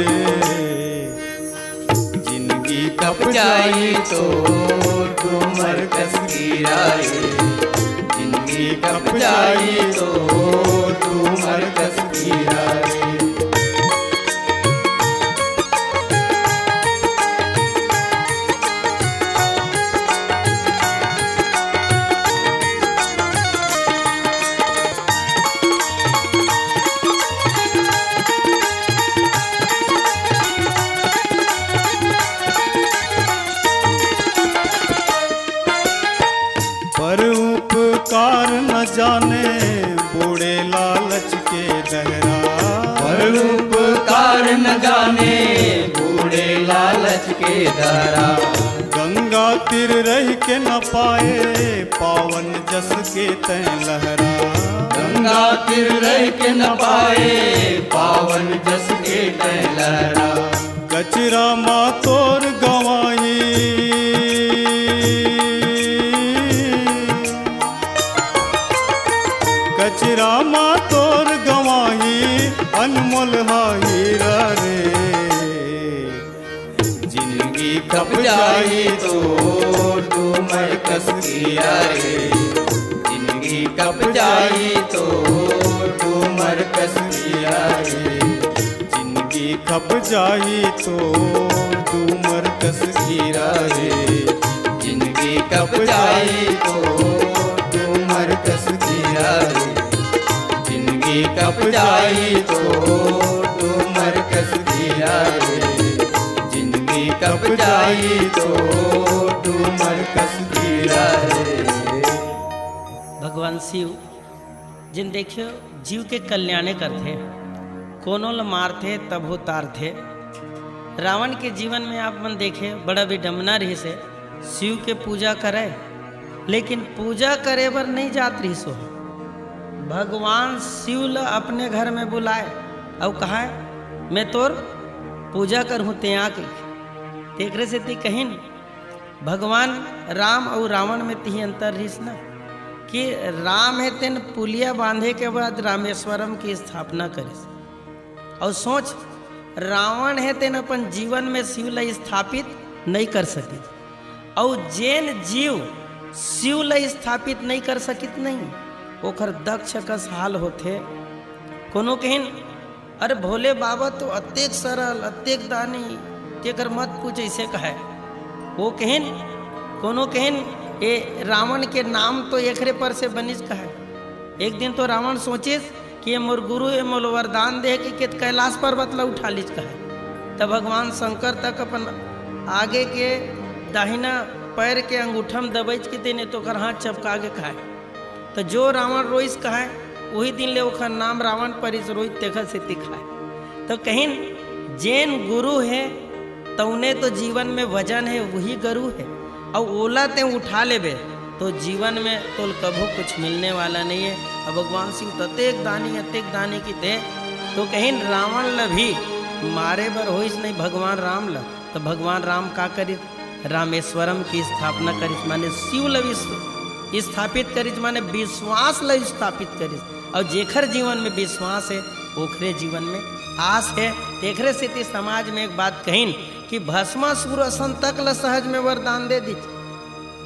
जिंदगी कब जाई तो तुमर कस गिरा रे। जिंदगी कब जाई तो तुमर कस गिरा रे। पर उपकार न जाने बूढ़े लालच के दहरा। पर उपकार न जाने बूढ़े लालच के दरा। गंगा तीर रह के न पाए पावन जस के तय लहरा। गंगा तीर रह के न पाए पावन जस के तय लहरा। कचरा माँ तोर गवाई, कचरा माँ तोर गवाही अनमोल हीरा रे। जिंदगी कब जाई तो तुमर कस गिरा रे। जिंदगी कब जाई तो तुमर कस गिरा रे। जिंदगी खप जाई तो तुमर कस गिरा रे। जिंदगी कब जाई तो तुमर कस गिरा रे। जिंदगी कब जाई तो तुमर कस गिरा रे। जिंदगी कब जाई तो तुमर कस गिरा रे। भगवान शिव जिन देखियो जीव के कल्याणे करते, कोनो ल मारथे तब हो तारथे। रावण के जीवन में आप मन देखे बड़ा विडम्बना रही से शिव के पूजा करे, लेकिन पूजा करे बर नहीं जात रही सो। भगवान शिव ल अपने घर में बुलाए और कहा मैं तोर पूजा करहूँ ते आके। तेकरे से ती कहीं भगवान राम और रावण में ती अंतर रहीस न कि राम है तेन पुलिया बांधे के बाद रामेश्वरम की स्थापना करिस, और सोच रावण है तेन अपन जीवन में शिव ल स्थापित नहीं कर सकी, और जैन जीव शिव ल स्थापित नहीं कर सकित नहीं ओखर दक्ष कस हाल होथे। कोनो कहिन अरे भोले बाबा तो अत्येक सरल अत्येक दानी तेकर मत पूछ ऐसे कहे। वो कहिन कोनो कहिन ये रावण के नाम तो एकरे पर से बनिस कहे। एक दिन तो रावण सोचिस कि ये मोर गुरु ये मोल वरदान दे कि कैलाश पर्वत ला उठा लीज कहे। तब भगवान शंकर तक अपन आगे के दाहिना पैर के अंगूठम दबैच के देने तो कर हाथ चपका के खाए। तो जो रावण रोइस कहा वही दिन ले ओखर नाम रावण परिस रोहित तेखर से तिखाए। तो कहीं जैन गुरु है तो उन्हें तो जीवन में वजन है वही गुरु है, और ओला ते उठा लेबे तो जीवन में तो कभू कुछ मिलने वाला नहीं है। अब भगवान सिंह अतेक दानी की थे तो कहीं रावण ल भी मारे बर होइस नहीं भगवान राम ल। तो भगवान राम का करी रामेश्वरम की स्थापना करिस, माने शिव ल स्थापित करिस, माने विश्वास ल स्थापित करिस। और जेखर जीवन में विश्वास है ओखरे जीवन में आस है। देखरे से समाज में एक बात कहीन कि भस्मासुर असन तक ल सहज में वरदान दे दी,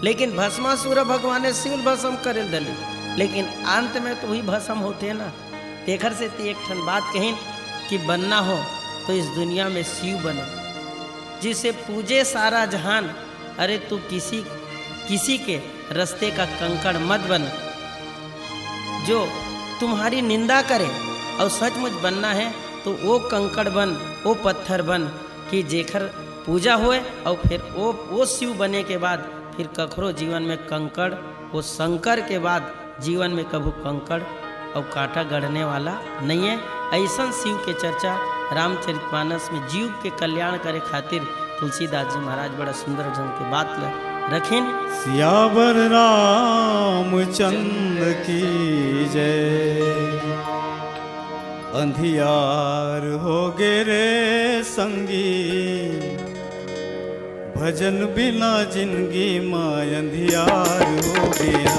लेकिन भस्मासुर भगवान शिव भस्म करे दले, लेकिन अंत में तो वही भस्म होते ना। देखर से एक ठन बात कहीन कि बनना हो तो इस दुनिया में शिव बनो, जिसे पूजे सारा जहान। अरे तू किसी के रास्ते का कंकड़ मत बन, जो तुम्हारी निंदा करे। और सचमुच बनना है तो वो कंकड़ बन, वो पत्थर बन कि जेखर पूजा होए, और फिर वो शिव बने के बाद फिर कखरो जीवन में कंकड़, वो शंकर के बाद जीवन में कभू कंकड़ और कांटा गढ़ने वाला नहीं है। ऐसा शिव के चर्चा रामचरितमानस में जीव के कल्याण करे खातिर तुलसीदास जी महाराज बड़ा सुंदर ढंग के बात रखें। सियावर रामचंद्र की जय। अंधियार हो गे रे संगी, भजन बिना जिंदगी माँ अंधियार हो गया।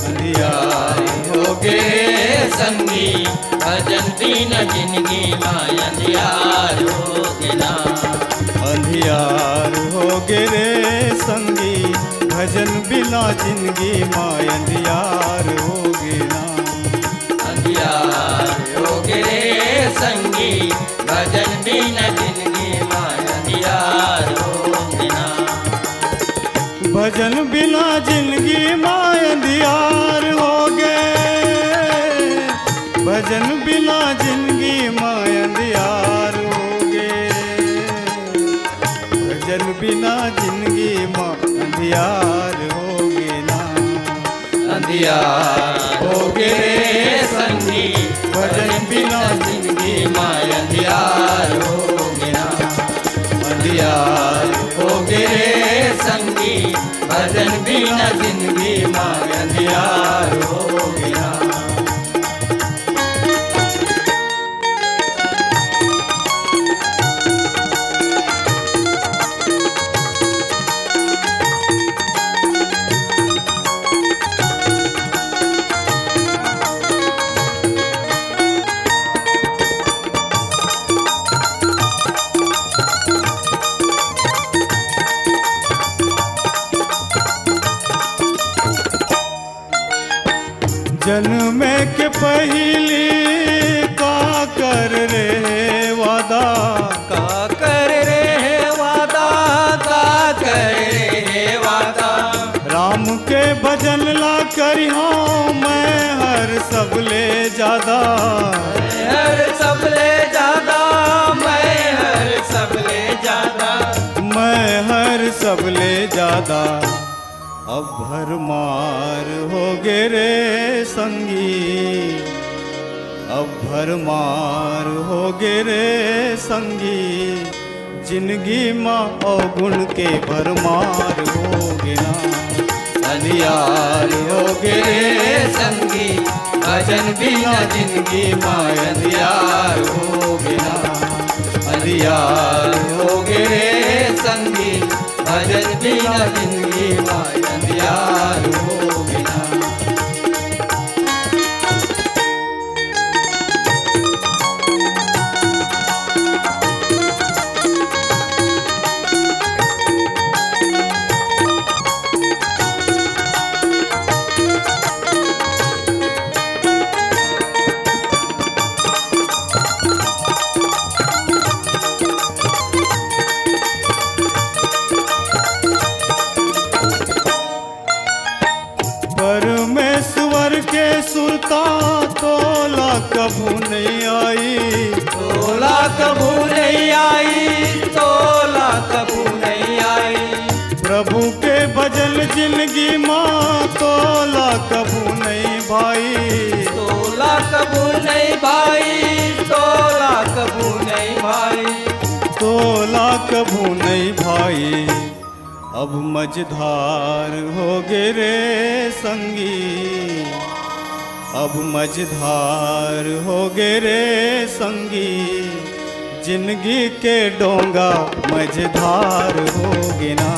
अंधियार हो गे संगी, भजन बिना जिंदगी माँ अंधियार हो गेना। अंधियार हो गे रे संगी, भजन बिना जिंदगी माँ अंधियार हो गेना। अंधियार हो गे संगी, भजन बिना जिंदगी माँ अंधियार हो गेना। भजन बिना जिंदगी माँ अंधियार हो गे, भजन बिना जिंदगी माँ अंधियार हो गे। भजन बिना जिंदगी माँ अंधियार हो गे ना। अंधियार हो गे संगी, भजन बिना जिंदगी माँ अंधियार हो गेना। अंधियार हो गे संगी, भजन बिना जिंदगी माँ अंधियार हो गेना। जन्म के पहली का कर रे वादा, का कर रे वादा, का कर रे वादा। राम के भजन ला करी हूँ मैं हर सबले ज्यादा। हर सबले ज्यादा, मैं हर सबले ज्यादा। मैं हर सबले ज्यादा। अब भरमार हो गे रे संगी, अब भरमार हो गे रे संगी। जिंदगी माँ अवगुण के भरमार हो गे ना। अंधियार हो गे संगी, भजन बिना जिंदगी माँ अंधियार हो गे ना। अंधियार हो गे संगी, भजन बिना जिंदगी माँ अंधियार हो गे ना। परमेश्वर के सुरता तोला कभू नहीं आई। तोला कभू नहीं आई, तोला कभू नहीं आई। प्रभु के भजन जिंदगी माँ तोला कबू नहीं भाई, तोला कबू नहीं भाई, तोला कबू नहीं भाई, तोला कबू नहीं भाई। अब मझधार हो गे रे संगी, अब मझधार हो गे रे संगी, जिंदगी के डोंगा मझधार हो गे ना।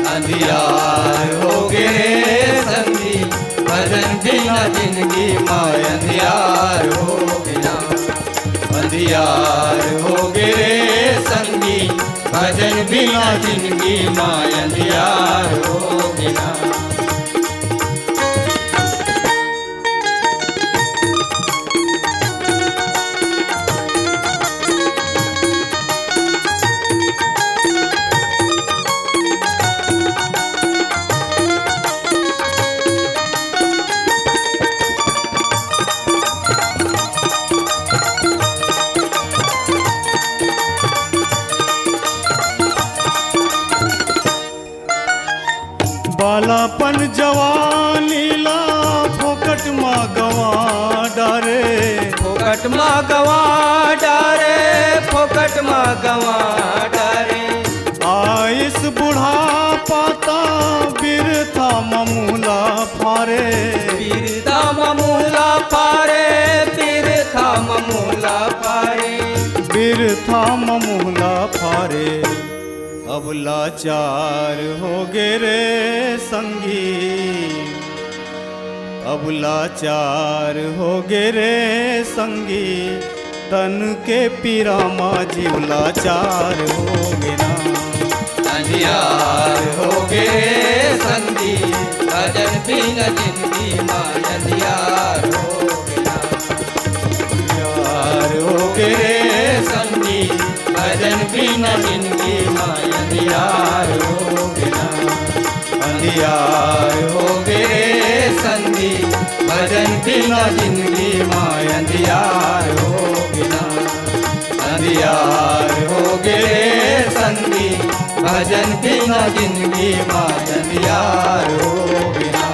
अंधियार हो गए संगी, भजन बिना जिंदगी माँ अंधियार हो गया। अंधियार हो गए संगी, भजन बिना जिंदगी माँ अंधियार हो गया। बालापन जवानी ला फोकट माँ गवा डारे, फोकट माँ गवा डारे, फोकट माँ गवा डारे। आइस बूढ़ा पाता बिरथा ममूला फारे, बिरथा ममूला फारे, बिरथा ममूला फारे, बिरथा ममूला फारे। अब लाचार हो गे रे संगी, अब लाचार हो गे रे संगी, तन के पीरा माँ जीव लाचार हो गे ना। अंधियार हो गए संगी, भजन बिना जिंदगी माँ अंधियार हो गया। यार हो गे रे संगी, भजन बिना जिंदगी माँ अंधियार हो गया। अंधियार हो गए संगी, भजन बिना जिंदगी माँ अंधियार हो गया। अंधियार हो गए संगी, भजन बिना जिंदगी माँ अंधियार हो गया।